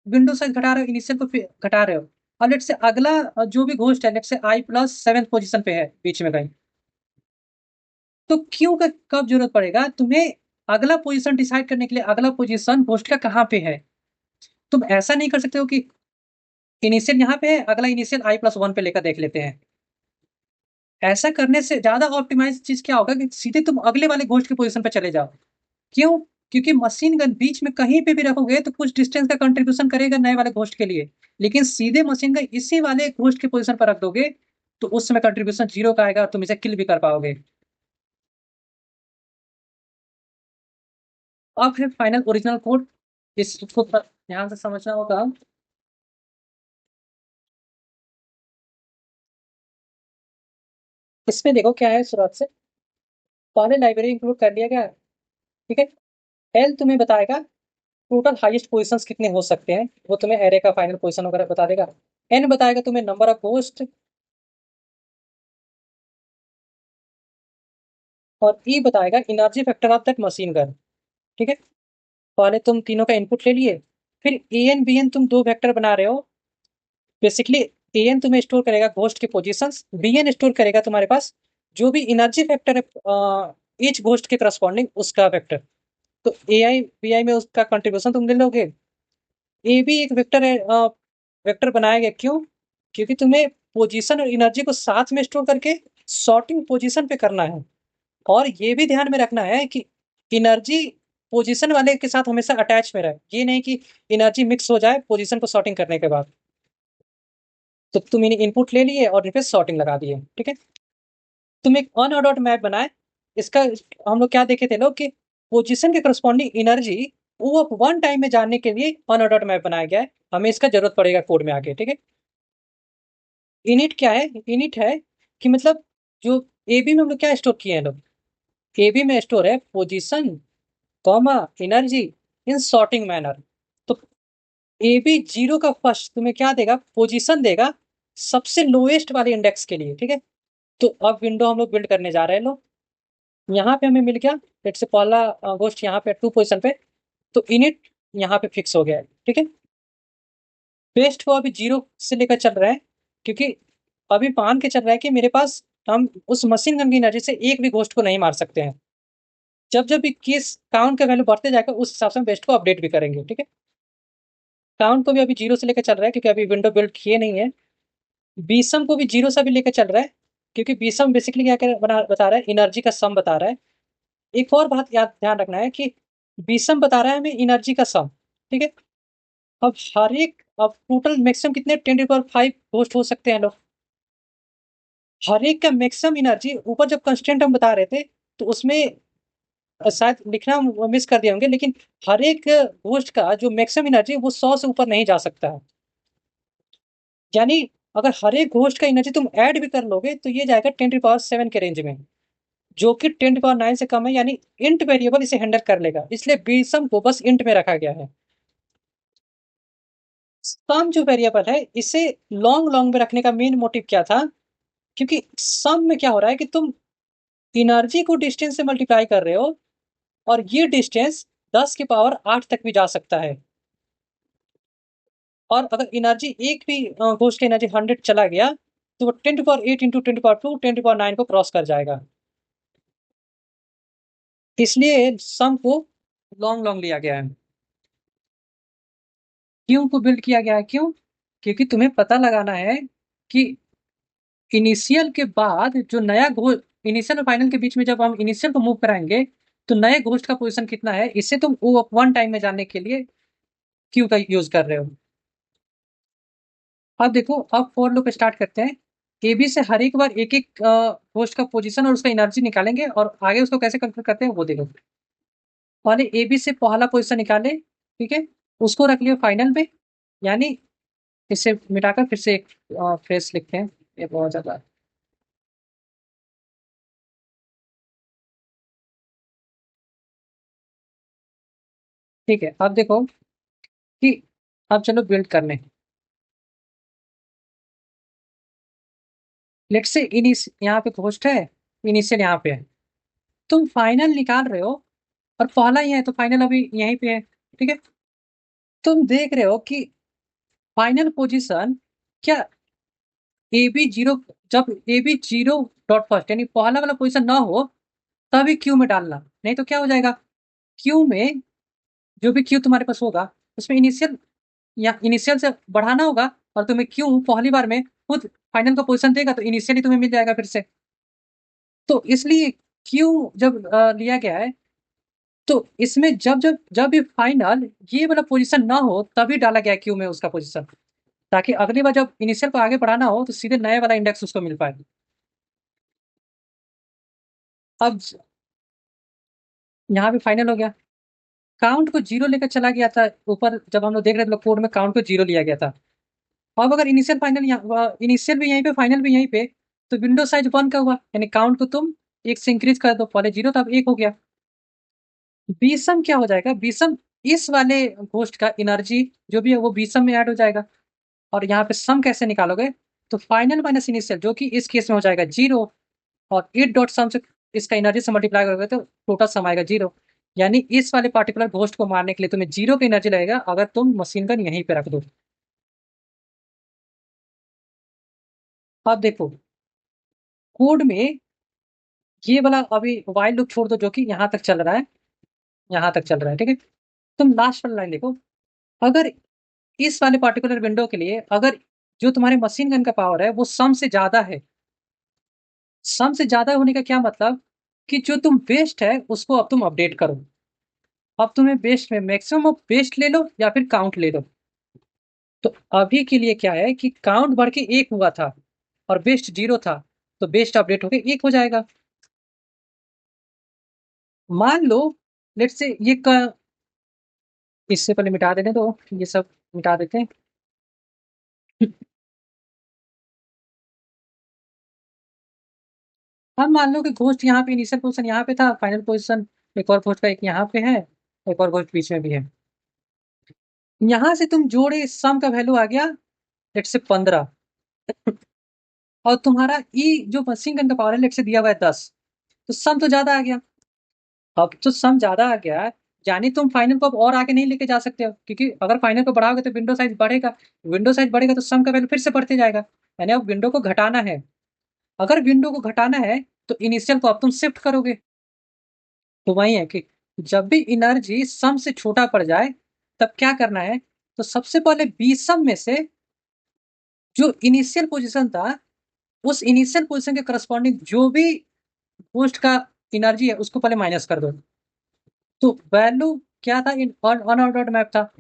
विंडो साइज घटा रहे हो, इनिशियल को घटा रहे हो। अब लेट से अगला जो भी घोस्ट है लेट से I+7 पोजीशन पे है बीच में कहीं। तो क्यू का कब जरूरत पड़ेगा तुम्हें? अगला पोजीशन डिसाइड करने के लिए अगला पोजीशन घोस्ट का कहाँ पे है। तुम ऐसा नहीं कर सकते हो कि इनिशियल यहाँ पे है, अगला इनिशियल I+1 पे लेकर देख लेते हैं। ऐसा करने से ज्यादा ऑप्टिमाइज चीज क्या होगा कि सीधे तुम अगले वाले घोस्ट की पोजीशन पे चले जाओ। क्यों? क्योंकि मशीन गन बीच में कहीं पे भी रखोगे तो कुछ डिस्टेंस का कंट्रीब्यूशन करेगा नए वाले घोस्ट के लिए। लेकिन सीधे मशीन गन इसी वाले घोस्ट की पोजीशन पर रख दोगे तो उस समय कंट्रीब्यूशन 0 का आएगा और तुम इसे किल भी कर पाओगे। अब है फाइनल ओरिजिनल कोड। इसको ध्यान से समझना होगा। इसमें देखो क्या है, शुरुआत से पहले लाइब्रेरी इंक्लूड कर लिया गया है, ठीक है। एल तुम्हें बताएगा टोटल हाईएस्ट पोजीशंस कितने हो सकते हैं, वो तुम्हें एरे का फाइनल पोजीशन वगैरह बता देगा। एन बताएगा तुम्हें नंबर ऑफ घोस्ट, और ई बताएगा energy factor of that machine gun, ठीक है। पहले तुम तीनों का इनपुट ले लिए, फिर ए एन बी एन तुम दो वेक्टर बना रहे हो। बेसिकली ए एन तुम्हें स्टोर करेगा घोस्ट के पोजीशंस, बी एन स्टोर करेगा तुम्हारे पास जो भी एनर्जी फैक्टर है ईच घोस्ट के करस्पॉन्डिंग उसका वेक्टर। तो ए आई बी आई में उसका कंट्रीब्यूशन तुम ले लोगे। ए भी एक वेक्टर है, वेक्टर बनाया गया। क्यों? क्योंकि तुम्हें पोजीशन और एनर्जी को साथ में स्टोर करके सॉर्टिंग पोजीशन पे करना है। और ये भी ध्यान में रखना है कि एनर्जी पोजीशन वाले के साथ हमेशा अटैच में रहे, ये नहीं कि एनर्जी मिक्स हो जाए पोजीशन को सॉर्टिंग करने के बाद। तो तुम इनपुट ले लिए और इन पे सॉर्टिंग लगा दिए, ठीक है। तुम एक अनऑर्डर्ड मैप बनाए। इसका हम लोग क्या देखे थे लोग कि पोजीशन के करस्पॉन्डिंग एनर्जी वो वन टाइम में जानने के लिए अनऑर्डर्ड मैप बनाया गया है। हमें इसका जरूरत पड़ेगा कोड में आगे, ठीक है। इनिट क्या है? इनिट है कि मतलब जो ए बी में हम लोग क्या स्टोर किए हैं लोग, ए बी में स्टोर है position comma energy in sorting manner. तो ए बी 0 का फर्स्ट तुम्हें क्या देगा, पोजीशन देगा सबसे लोएस्ट वाले इंडेक्स के लिए, ठीक है। तो अब विंडो हम लोग बिल्ड करने जा रहे हैं लोग। यहाँ पे हमें मिल गया लेट से पहला गोस्ट यहाँ पे 2 पोजीशन पे। तो इनिट यहाँ पे फिक्स हो गया है, ठीक है। पेस्ट को अभी 0 से लेकर चल रहा है, क्योंकि अभी मान के चल रहा है कि मेरे पास हम उस मशीन गन की एनर्जी से एक भी घोस्ट को नहीं मार सकते हैं। जब जब भी केस काउंट का वैल्यू बढ़ते जाएगा उस हिसाब से हम बेस्ट को अपडेट भी करेंगे, ठीक है। काउंट को भी अभी 0 से लेकर चल रहा है क्योंकि अभी विंडो बिल्ड किए नहीं है। बीसम को भी 0 से भी लेकर चल रहा है, क्योंकि बीसम बेसिकली क्या बता रहा है, एनर्जी का सम बता रहा है। एक और बात याद ध्यान रखना है कि बीसम बता रहा है हमें एनर्जी का सम, ठीक है। अब हर एक अब टोटल मैक्सिमम कितने 10⁵ घोस्ट हो सकते हैं लोग। हर एक का मैक्सिमम एनर्जी ऊपर जब कंस्टेंट हम बता रहे थे तो उसमें शायद लिखना मिस कर दिए होंगे, लेकिन हर एक घोस्ट का जो मैक्सिमम एनर्जी वो 100 से ऊपर नहीं जा सकता है। यानी अगर हर एक घोस्ट का एनर्जी तुम ऐड भी कर लोगे तो ये जाएगा 10⁻7 के रेंज में, जो कि 10⁹ से कम है। यानी इंट वेरिएबल इसे हैंडल कर लेगा, इसलिए बीसम को बस इंट में रखा गया है। सम जो वेरिएबल है इसे लॉन्ग लॉन्ग में रखने का मेन मोटिव क्या था, क्योंकि सम में क्या हो रहा है कि तुम एनर्जी को डिस्टेंस से मल्टीप्लाई कर रहे हो, और ये डिस्टेंस 10⁸ तक भी जा सकता है। और अगर एनर्जी एक भी घोस्ट का एनर्जी 100 चला गया तो वो 10⁸ इंटू 10⁻², 10⁹ को क्रॉस कर जाएगा। इसलिए सम को लॉन्ग लॉन्ग लिया गया है। क्यों को बिल्ड किया गया है? क्यों? क्योंकि तुम्हें पता लगाना है कि इनिशियल के बाद जो नया इनिशियल और फाइनल के बीच में जब हम इनिशियल को मूव कराएंगे तो नए घोस्ट का पोजीशन कितना है, इससे तुम वो वन टाइम में जानने के लिए क्यू का यूज कर रहे हो। अब देखो, अब फॉर लूप स्टार्ट करते हैं। ए बी से हर एक बार एक एक घोस्ट का पोजीशन और उसका एनर्जी निकालेंगे और आगे उसको कैसे कैलकुलेट करते हैं वो देखो। पहले ए बी से पहला पोजीशन निकाले, ठीक है, उसको रख लियो फाइनल पे, यानी इसे मिटाकर फिर से एक फ्रेस लिखते हैं, ये बहुत ज्यादा। ठीक है, अब देखो कि अब चलो बिल्ड करने। लेट से इनिस यहाँ पे घोस्ट है, इनिशियल यहाँ पे है, तुम फाइनल निकाल रहे हो और पहला ही है तो फाइनल अभी यहीं पे है, ठीक है। तुम देख रहे हो कि फाइनल पोजीशन क्या ए बी जीरो, जब A B zero dot first यानी पहला वाला पोजीशन ना हो तभी क्यू में डालना, नहीं तो क्या हो जाएगा, क्यू में जो भी क्यू तुम्हारे पास होगा उसमें इनिशियल या इनिशियल से बढ़ाना होगा, और तुम्हें क्यू पहली बार में खुद फाइनल का पोजीशन देगा तो इनिशियली तुम्हें मिल जाएगा फिर से। तो इसलिए क्यू जब लिया गया है तो इसमें जब जब जब भी फाइनल ये वाला पोजीशन ना हो तभी डाला गया क्यू में उसका पोजीशन, ताकि अगली बार जब इनिशियल को आगे बढ़ाना हो तो सीधे नए वाला इंडेक्स उसको मिल पाए। अब यहाँ भी फाइनल हो गया, काउंट को जीरो लेकर चला गया था ऊपर, जब हम लोग देख रहे थे कोड में काउंट को जीरो लिया गया था। अब अगर इनिशियल फाइनल इनिशियल भी यहीं पे फाइनल भी यहीं पे, तो विंडो साइज 1 का हुआ, यानी काउंट को तुम एक से इंक्रीज कर दो, पहले जीरो था अब एक हो गया। बीसम क्या हो जाएगा, बीसम इस वाले घोस्ट का एनर्जी जो भी है वो बीसम में ऐड हो जाएगा। और यहाँ पे सम कैसे निकालोगे, तो फाइनल माइनस इनिशियल जो कि इस केस में हो जाएगा जीरो, और इट डॉट सम से इसका एनर्जी से मल्टीप्लाई करोगे तो टोटल सम आएगा जीरो। यानी इस वाले पार्टिकुलर घोस्ट को मारने के लिए तुम्हें जीरो की एनर्जी लगेगा अगर तुम मशीन गन यहीं पे रख दो। अब देखो कोड में ये वाला अभी वाइल लूप छोड़ दो जो कि यहाँ तक चल रहा है, यहाँ तक चल रहा है, ठीक है। तुम लास्ट वाला लाइन देखो, अगर इस वाले पार्टिकुलर विंडो के लिए अगर जो तुम्हारे मशीन गन का पावर है वो सम से ज्यादा है, सम से ज्यादा होने का क्या मतलब कि जो तुम बेस्ट है उसको अब तुम अपडेट करो। अब तुम्हें बेस्ट में मैक्सिमम ऑफ बेस्ट ले लो या फिर काउंट ले लो। तो अभी के लिए क्या है कि काउंट बढ़ के एक हुआ था और बेस्ट जीरो था, तो बेस्ट अपडेट होके एक हो जाएगा। मान लो लेट से इससे पहले मिटा देने दो, ये सब मिटा देते हैं। अब मान लो कि घोस्ट यहाँ पे इनिशियल पोजीशन यहाँ पे था, फाइनल पोजीशन एक और घोस्ट का एक यहाँ पे है, एक और घोस्ट बीच में भी है। यहाँ से तुम जोड़े सम का वैल्यू आ गया लेट से 15, और तुम्हारा ई जो मशीन गन का पावर है लेट से दिया हुआ है 10, तो सम तो ज्यादा आ गया। अब तो सम ज्यादा आ गया, यानी तुम फाइनल को अब और आगे नहीं लेके जा सकते हो, क्योंकि अगर फाइनल को बढ़ाओगे तो विंडो साइज बढ़ेगा, विंडो साइज बढ़ेगा तो सम का वैल्यू फिर से बढ़ते जाएगा, यानी अब विंडो को घटाना है। अगर विंडो को घटाना है तो इनिशियल को अब तुम शिफ्ट करोगे। तो वही है कि जब भी एनर्जी सम से छोटा पड़ जाए तब क्या करना है, तो सबसे पहले बी सम में से जो इनिशियल पोजीशन था उस इनिशियल पोजीशन के करस्पॉन्डिंग जो भी बूस्ट का एनर्जी है उसको पहले माइनस कर दो। तो वैल्यू क्या था, इन अनऑर्डर्ड मैप था,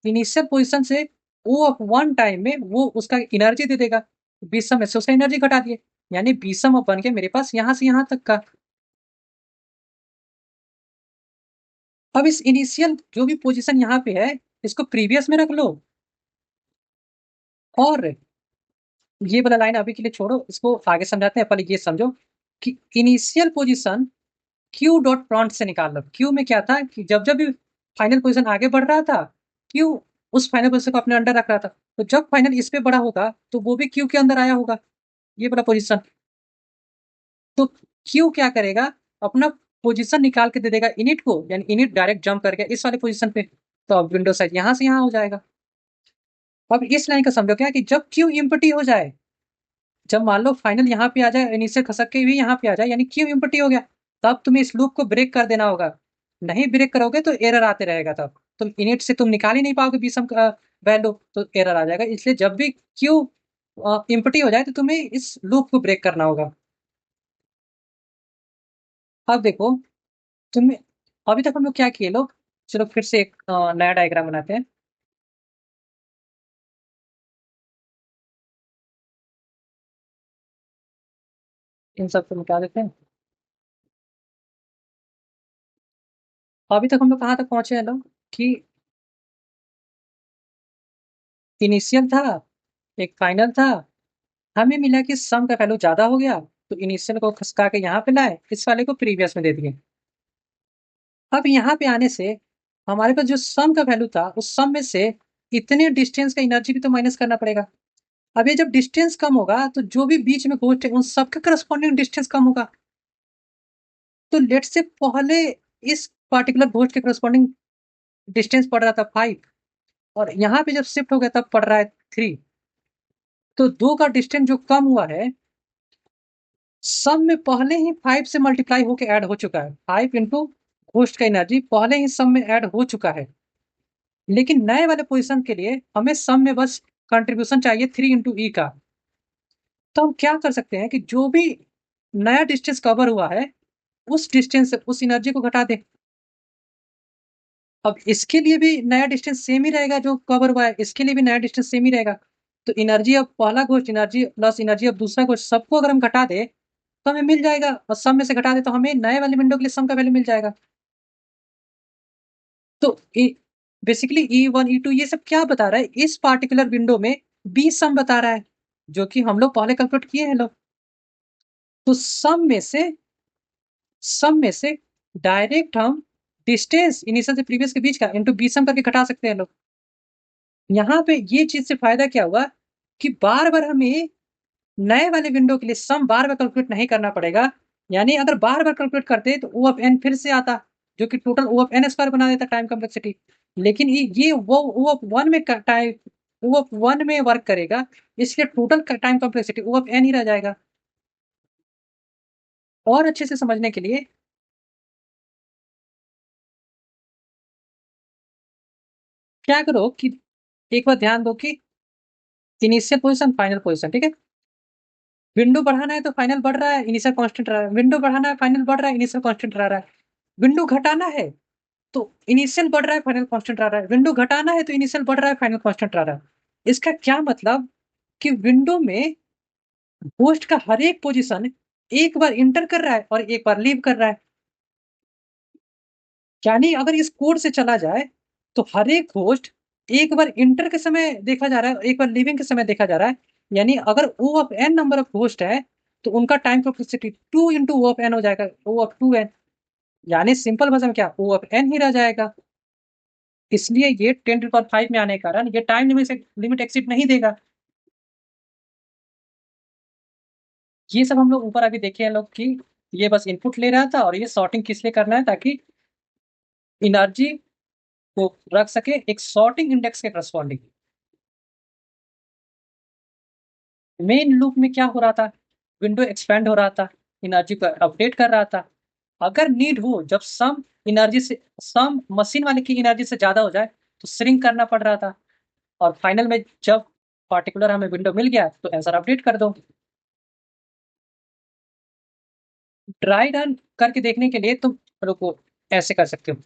इनिशियल पोजीशन से ओ ऑफ वन टाइम में वो उसका एनर्जी दे देगा, बीसम में से उसका एनर्जी घटा दिए, यानी बीसम बन के मेरे पास यहाँ से यहाँ तक का। अब इस इनिशियल जो भी पोजीशन यहाँ पे है इसको प्रीवियस में रख लो, और ये वाला लाइन अभी के लिए छोड़ो, इसको आगे समझाते हैं। पहले ये समझो कि इनिशियल पोजीशन क्यू डॉट प्रॉन्ट से निकाल लो। क्यू में क्या था कि जब जब भी फाइनल पोजीशन आगे बढ़ रहा था क्यू उस फाइनल पोजीशन को अपने अंडर रख रहा था, तो जब फाइनल इस पे बड़ा होगा तो वो भी क्यू के अंदर आया होगा, ये वाला पोजीशन। तो क्यू क्या करेगा, अपना पोजीशन निकाल के दे देगा इनिट को, यानी इनिट डायरेक्ट जंप कर गया इस वाले पोजीशन पे, तो अब विंडो साइज यहाँ से यहाँ हो जाएगा। अब इस लाइन का समझो क्या कि जब क्यू इम्पटी हो जाए जब मान लो फाइनल यहाँ पे आ जाए, इनिशियल खसक के भी यहाँ पे आ जाए, यानी क्यू एम्प्टी हो गया, तब तुम्हें इस लूप को ब्रेक कर देना होगा। नहीं ब्रेक करोगे तो एरर आते रहेगा, तब तुम इनिट से तुम निकाल ही नहीं पाओगे बीसम का वैल्यू, तो एरर आ जाएगा। इसलिए जब भी क्यू एम्प्टी हो जाए तो तुम्हें इस लूप को ब्रेक करना होगा। अब देखो तुम्हें, अभी तक हम लोग क्या किए लोग, चलो फिर से एक नया डायग्राम बनाते हैं। इन सबको मिटा देते हैं। अभी तक हम लोग कहाँ तक पहुंचे हैं लोग, कि इनिशियल था, एक फाइनल था, हमें मिला कि सम का वैल्यू ज्यादा हो गया, तो इनिशियल को खसका के यहाँ पे लाए, इस वाले को प्रीवियस में दे दिए। अब यहाँ पे आने से हमारे पास जो सम का वैल्यू था, उस सम में से इतने डिस्टेंस का एनर्जी भी तो माइनस करना पड़ेगा। अब ये जब डिस्टेंस कम होगा तो जो भी बीच में घोस्ट है उन सबका करस्पॉन्डिंग डिस्टेंस कम होगा। तो लेट से पहले इस पार्टिकुलर घोस्ट के करस्पॉन्डिंग डिस्टेंस पड़ रहा था 5, और यहाँ पे जब शिफ्ट हो गया तब पड़ रहा है 3। तो 2 का डिस्टेंस जो कम हुआ है, सम में पहले ही 5 से मल्टीप्लाई होकर ऐड हो चुका है। 5 इंटू घोस्ट का एनर्जी पहले ही सम में ऐड हो चुका है। लेकिन नए वाले पोजीशन के लिए हमें सम में बस कंट्रीब्यूशन चाहिए 3 इंटू ई का। तो हम क्या कर सकते हैं कि जो भी नया डिस्टेंस कवर हुआ है, उस डिस्टेंस से उस एनर्जी को घटा दें। अब इसके लिए भी नया डिस्टेंस सेम ही रहेगा, जो कवर हुआ है इसके लिए भी नया डिस्टेंस सेम ही रहेगा। तो एनर्जी अब पहला घोस्ट एनर्जी प्लस एनर्जी अब दूसरा घोस्ट, सबको अगर हम घटा दे तो हमें मिल जाएगा, और सम में से घटा दे तो हमें नए वाले विंडो के लिए सम का वैल्यू मिल जाएगा। तो बेसिकली E1 E2 ये सब क्या बता रहा है, इस पार्टिकुलर विंडो में बी सम बता रहा है, जो कि हम लोग पहले कैलकुलेट किए हैं लोग। तो सम में से डायरेक्ट हम डिस्टेंस इनिशियल से प्रीवियस के बीच का इंटू बी सम करके घटा सकते हैं लोग। यहाँ पे ये चीज से फायदा क्या हुआ, कि बार बार हमें नए वाले विंडो के लिए सम बार बार कैलकुलेट नहीं करना पड़ेगा। यानी अगर बार बार कैलकुलेट करते तो ओ ऑफ एन फिर से आता, जो कि total O of n square बना देता टाइम कॉम्प्लेक्सिटी। लेकिन ये वो ओ ऑफ वन में टाइम, ओ ऑफ वन में वर्क करेगा, इसलिए total time complexity O of n ही रह जाएगा। और अच्छे से समझने के लिए क्या करो कि एक बार ध्यान दो कि इनिशियल पोजीशन फाइनल पोजीशन, ठीक है, विंडो बढ़ाना है तो फाइनल बढ़ रहा है, इनिशियल कांस्टेंट रह रहा है, विंडो बढ़ाना है फाइनल बढ़ रहा है, इनिशियल कांस्टेंट रह रहा है। विंडो घटाना है तो इनिशियल बढ़ रहा है फाइनल कांस्टेंट रह रहा है, विंडो घटाना है तो इनिशियल बढ़ रहा है फाइनल कांस्टेंट रह रहा है। इसका क्या मतलब, कि विंडो में होस्ट का हर एक पोजीशन एक बार इंटर कर रहा है और एक बार लीव कर रहा है। यानी अगर इस कोड से चला जाए तो हर एक होस्ट एक बार इंटर के समय देखा जा रहा है, एक बार लीविंग के समय देखा जा रहा है। यानी अगर O of n number of host है तो उनका time complexity 2 into O of n हो जाएगा, ओ ऑफ 2n। यानी सिंपल भाषा में क्या, ओ ऑफ एन ही रह जाएगा। इसलिए ये 10⁵ में आने के कारण ये टाइम लिमिट एक्सिड नहीं देगा। ये सब हम लोग ऊपर अभी देखे हैं लोग, कि ये बस इनपुट ले रहा था, और ये सॉर्टिंग किस लिए करना है, ताकि एनर्जी को रख सके एक सॉर्टिंग इंडेक्स के करस्पॉन्डिंग। मेन लूप में क्या हो रहा था, विंडो एक्सपेंड हो रहा था, एनर्जी को अपडेट कर रहा था। अगर नीड हो, जब सम मशीन वाले की एनर्जी से ज्यादा हो जाए तो श्रिंक करना पड़ रहा था, और फाइनल में जब पार्टिकुलर हमें विंडो मिल गया तो आंसर अपडेट कर दो। ड्राई रन करके देखने के लिए तुम रुको, ऐसे कर सकते हो।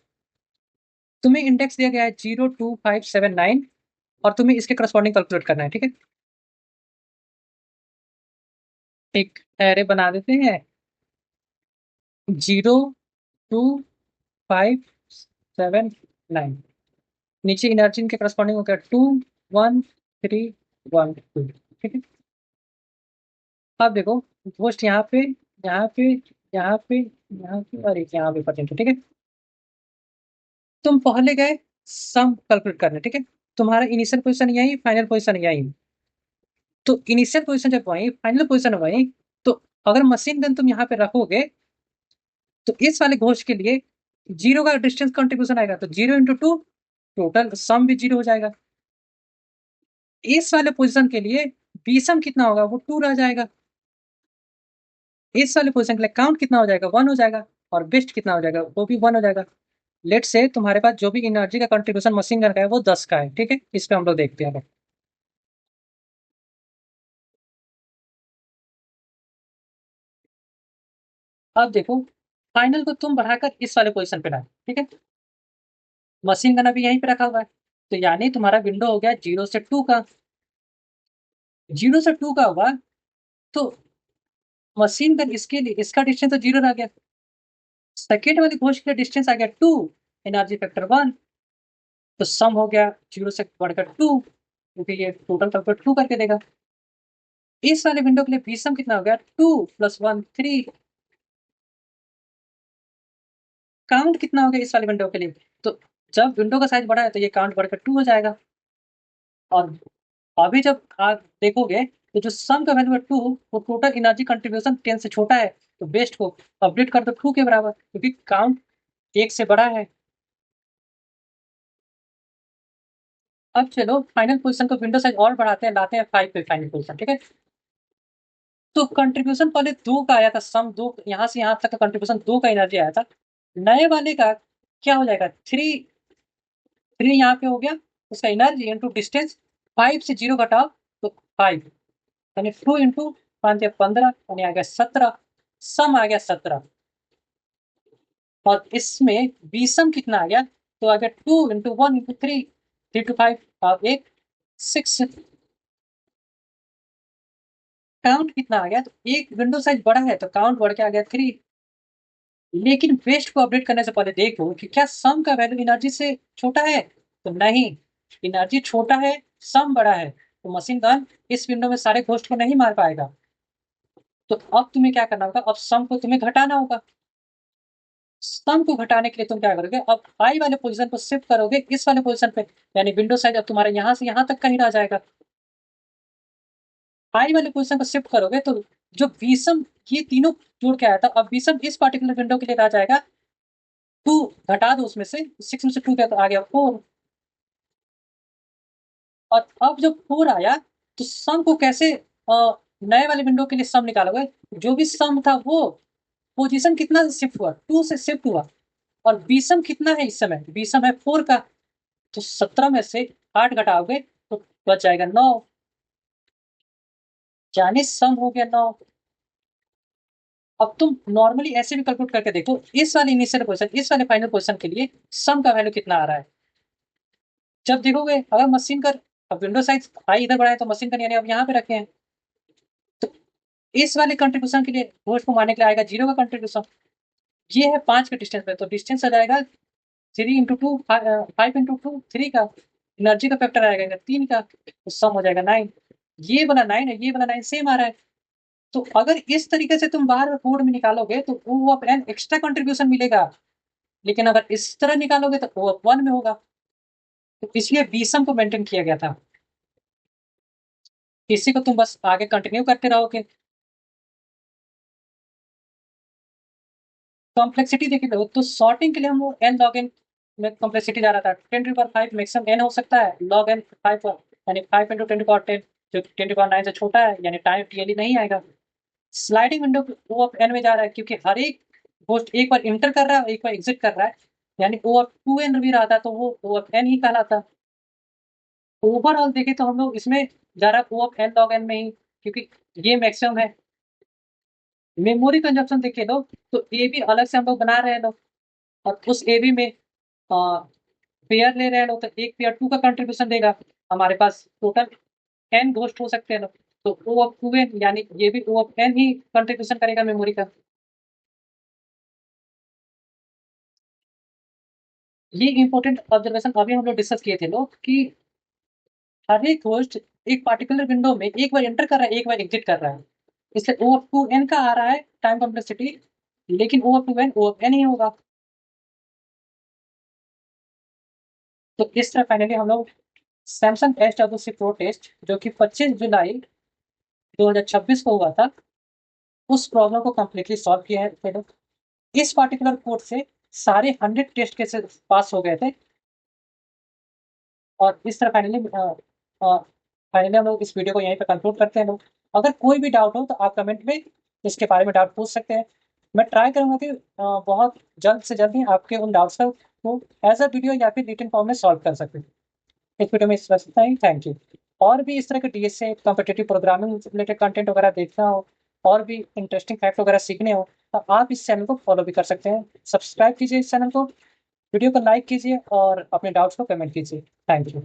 तुम्हें इंडेक्स दिया गया है 02579, और तुम्हें इसके करस्पॉन्डिंग कैलकुलेट करना है, ठीक है। एक एरे बना देते हैं, 02579, नीचे एनर्जी के करस्पॉन्डिंग हो गया 21312, ठीक है। अब देखो पोस्ट यहाँ पे, यहाँ पे, यहाँ पे, यहाँ पे, और एक यहाँ पे परसेंट, ठीक है। तुम पहले गए सम कैलकुलेट करने, ठीक है, तुम्हारा इनिशियल पोजीशन यही, फाइनल पोजीशन यही। तो इनिशियल पोजीशन जब वही, फाइनल पोजीशन वही, तो अगर मशीन गन तुम यहाँ पे रखोगे तो इस वाले घोष के लिए 0 का डिस्टेंस कंट्रीब्यूशन आएगा, तो 0 × 2, टोटल सम भी 0 हो जाएगा। इस वाले पोजीशन के लिए बीसम कितना होगा, वो 2 रह जाएगा। इस वाले पोजीशन के लिए काउंट कितना हो जाएगा, 1 हो जाएगा। और बेस्ट कितना हो जाएगा, वो भी 1 हो जाएगा। लेट्स से तुम्हारे पास जो भी एनर्जी का कंट्रीब्यूशन मशीन गन का है वो 10 का है, ठीक है। इस पे हम लोग देखते हैं। अब देखो, फाइनल को तुम बढ़ाकर इस वाले पोजीशन पे लाए, ठीक है। मशीन गन अभी यहीं पे रखा हुआ है, तो यानी तुम्हारा विंडो हो गया 0 से 2 का। 0 से 2 का हुआ तो मशीन गन इसके लिए इसका डिस्टेंस तो 0 रह गया। सेकेंड वाली घोष के डिस्टेंस आ गया 2, एनर्जी फैक्टर 1। तो सम हो गया 0 से बढ़कर 2, क्योंकि ये टोटल कैलकुलेट 2 करके देगा। इस वाले विंडो के लिए बी सम कितना हो गया, 2 + 1 3। काउंट कितना हो गया इस वाले विंडो के लिए, तो जब विंडो का साइज बड़ा है तो ये काउंट बढ़कर 2 हो जाएगा। और अभी जब आप देखोगे तो जो सम का वैल्यू है 2, वो टोटल एनर्जी कंट्रीब्यूशन 10 से छोटा है, तो बेस्ट को अपडेट कर दो 2 के बराबर, क्योंकि काउंट 1 से बड़ा है। अब चलो फाइनल पोजीशन को विंडो साइज और बढ़ाते हैं, लाते हैं 5 पे फाइनल पोजीशन, ठीक है। तो कंट्रीब्यूशन पहले 2 का आया था, सम 2 यहाँ से यहाँ तक का कंट्रीब्यूशन 2 का एनर्जी आया था। नए वाले का क्या हो जाएगा, 3 यहाँ पे हो गया, उसका एनर्जी इंटू डिस्टेंस। 5 से 0 घटाओ तो 5, यानी 2 इंटू 5 या 15, यानी आ गया 17। सम आ गया 17। और इसमें बीसम कितना आ गया, तो आ गया 2 इंटू 1 इंटू 3, 3 टू 5 और 1 6। काउंट कितना आ गया, तो एक विंडो साइज बड़ा है तो काउंट बढ़ के आ गया 3। लेकिन वेस्ट को अपडेट करने से पहले देखो कि क्या सम का वैल्यू एनर्जी से छोटा है, तो नहीं। एनर्जी छोटा है, सम बड़ा है, तो मशीन गन इस विंडो में सारे घोस्ट को नहीं मार पाएगा। तो अब तुम्हें क्या करना होगा, अब सम को तुम्हें घटाना होगा। सम को घटाने के लिए तुम क्या करोगे, अब हाई वाले पोजीशन को शिफ्ट करोगे इस वाले पोजीशन पे, यानी विंडो साइज अब तुम्हारे यहाँ से यहाँ तक का ही रह जाएगा। हाई वाले पोजीशन को शिफ्ट करोगे तो जो बीसम, ये तीनों जोड़ के आया था, अब बीसम इस पार्टिकुलर विंडो के लिए रह जाएगा 2। घटा दो उसमें से, 6 में से 2 क्या, तो आ गया 4। और अब जब 4 आया तो सम को कैसे नए वाले विंडो के लिए सम निकालोगे। जो भी सम था वो पोजीशन कितना शिफ्ट हुआ, 2 से शिफ्ट हुआ। और बीसम कितना है इस समय, बीसम है 4 का, तो 17 में से 8 घटाओगे तो बच जाएगा 9, यानी सम हो गया 9। अब तुम नॉर्मली ऐसे भी कैलकुलेट करके देखो, इस वाले इनिशियल पोजीशन, इस वाले फाइनल पोजीशन के लिए सम का वैल्यू कितना आ रहा है। जब देखोगे अगर मशीन का अब विंडो साइज हाई इधर बढ़ाए तो मशीन का यानी अब यहाँ पे रखे हैं, तो इस वाले कंट्रीब्यूशन के लिए घोष को मारने के लिए आएगा 0 का कंट्रीब्यूशन। ये है 5 के डिस्टेंस पे, तो डिस्टेंस आ जाएगा 3 इंटू 2, 5 इंटू 2 3 का। एनर्जी का फैक्टर आएगा 3 का, तो सम हो जाएगा 9। ये वाला 9 है, ये वाला 9 सेम आ रहा है। तो अगर इस तरीके से तुम बाहर कोड में निकालोगे तो ओ ऑफ एन एक्स्ट्रा कंट्रीब्यूशन मिलेगा, लेकिन अगर इस तरह निकालोगे तो ओ ऑफ 1 में होगा। तो इसलिए बीसम को मेंटेन किया गया था। इसी को तुम बस आगे कंटिन्यू करते रहोगे। कॉम्प्लेक्सिटी देखिए तो सॉर्टिंग के लिए हम लोग एन लॉग एन में कॉम्प्लेक्सिटी जा रहा था, 10⁵ मैक्सिमम एन हो सकता है, लॉग एन 5, यानी 5 इंटू 10⁻10, जो 10⁹ से छोटा है, यानी टाइम रियली नहीं आएगा। Sliding window O of N में जा रहा है, क्योंकि हर एक होस्ट एक बार इंटर कर रहा है, एक बार एग्जिट कर रहा है, यानी ओ ऑफ 2n भी रहा था तो वो ओ ऑफ एन ही कहलाता। ओवरऑल देखें तो हम लोग इसमें जा रहा है ओ ऑफ एन लॉग एन में ही, क्योंकि ये मैक्सिमम है। मेमोरी कंजप्शन देखे लोग, तो ए भी अलग से हम लोग बना रहे हैं लोग, और उस ए बी में पेयर ले रहे हैं लोग, तो एक पेयर 2 का कंट्रीब्यूशन देगा। हमारे पास टोटल n घोस्ट हो सकते हैं लोग, तो ओ ऑफ 2n, यानी ये भी ओ ऑफ n ही कंट्रीब्यूशन करेगा मेमोरी का। ये इंपॉर्टेंट ऑब्जर्वेशन अभी हम लोग डिस्कस किए थे लोग, कि हर एक होस्ट एक पार्टिकुलर विंडो में एक बार एंटर कर रहा है, एक बार एग्जिट कर रहा है, इसलिए ओ ऑफ 2n का आ रहा है टाइम कॉम्प्लेक्सिटी, लेकिन O of 2n O of n ही होगा। तो इस तरह फाइनली हम लोग सैमसंग S00 टेस्ट, जो कि 25 जुलाई 2026 को हुआ था, उस प्रॉब्लम को कंप्लीटली सॉल्व किया है थे लोग। इस पार्टिकुलर कोड से सारे 100 टेस्ट केसेस पास हो गए थे। और इस तरह फाइनली फाइनली हम लोग इस वीडियो को यहीं पे कंक्लूड करते हैं लोग। अगर कोई भी डाउट हो तो आप कमेंट में इसके बारे में डाउट पूछ सकते हैं। मैं ट्राई करूंगा कि बहुत जल्द से जल्द ही आपके उन डाउट्स को एज अ वीडियो या फिर रिटन फॉर्म में सॉल्व कर सकते हैं। इस वीडियो में इस वक्त ही थैंक यू। और भी इस तरह के डीएसए कॉम्पिटिटिव प्रोग्रामिंग से रिलेटेड कंटेंट वगैरह देखना हो और भी इंटरेस्टिंग फैक्ट वगैरह सीखने हो तो आप इस चैनल को फॉलो भी कर सकते हैं। सब्सक्राइब कीजिए इस चैनल को, वीडियो को लाइक कीजिए और अपने डाउट्स को कमेंट कीजिए। Thank you.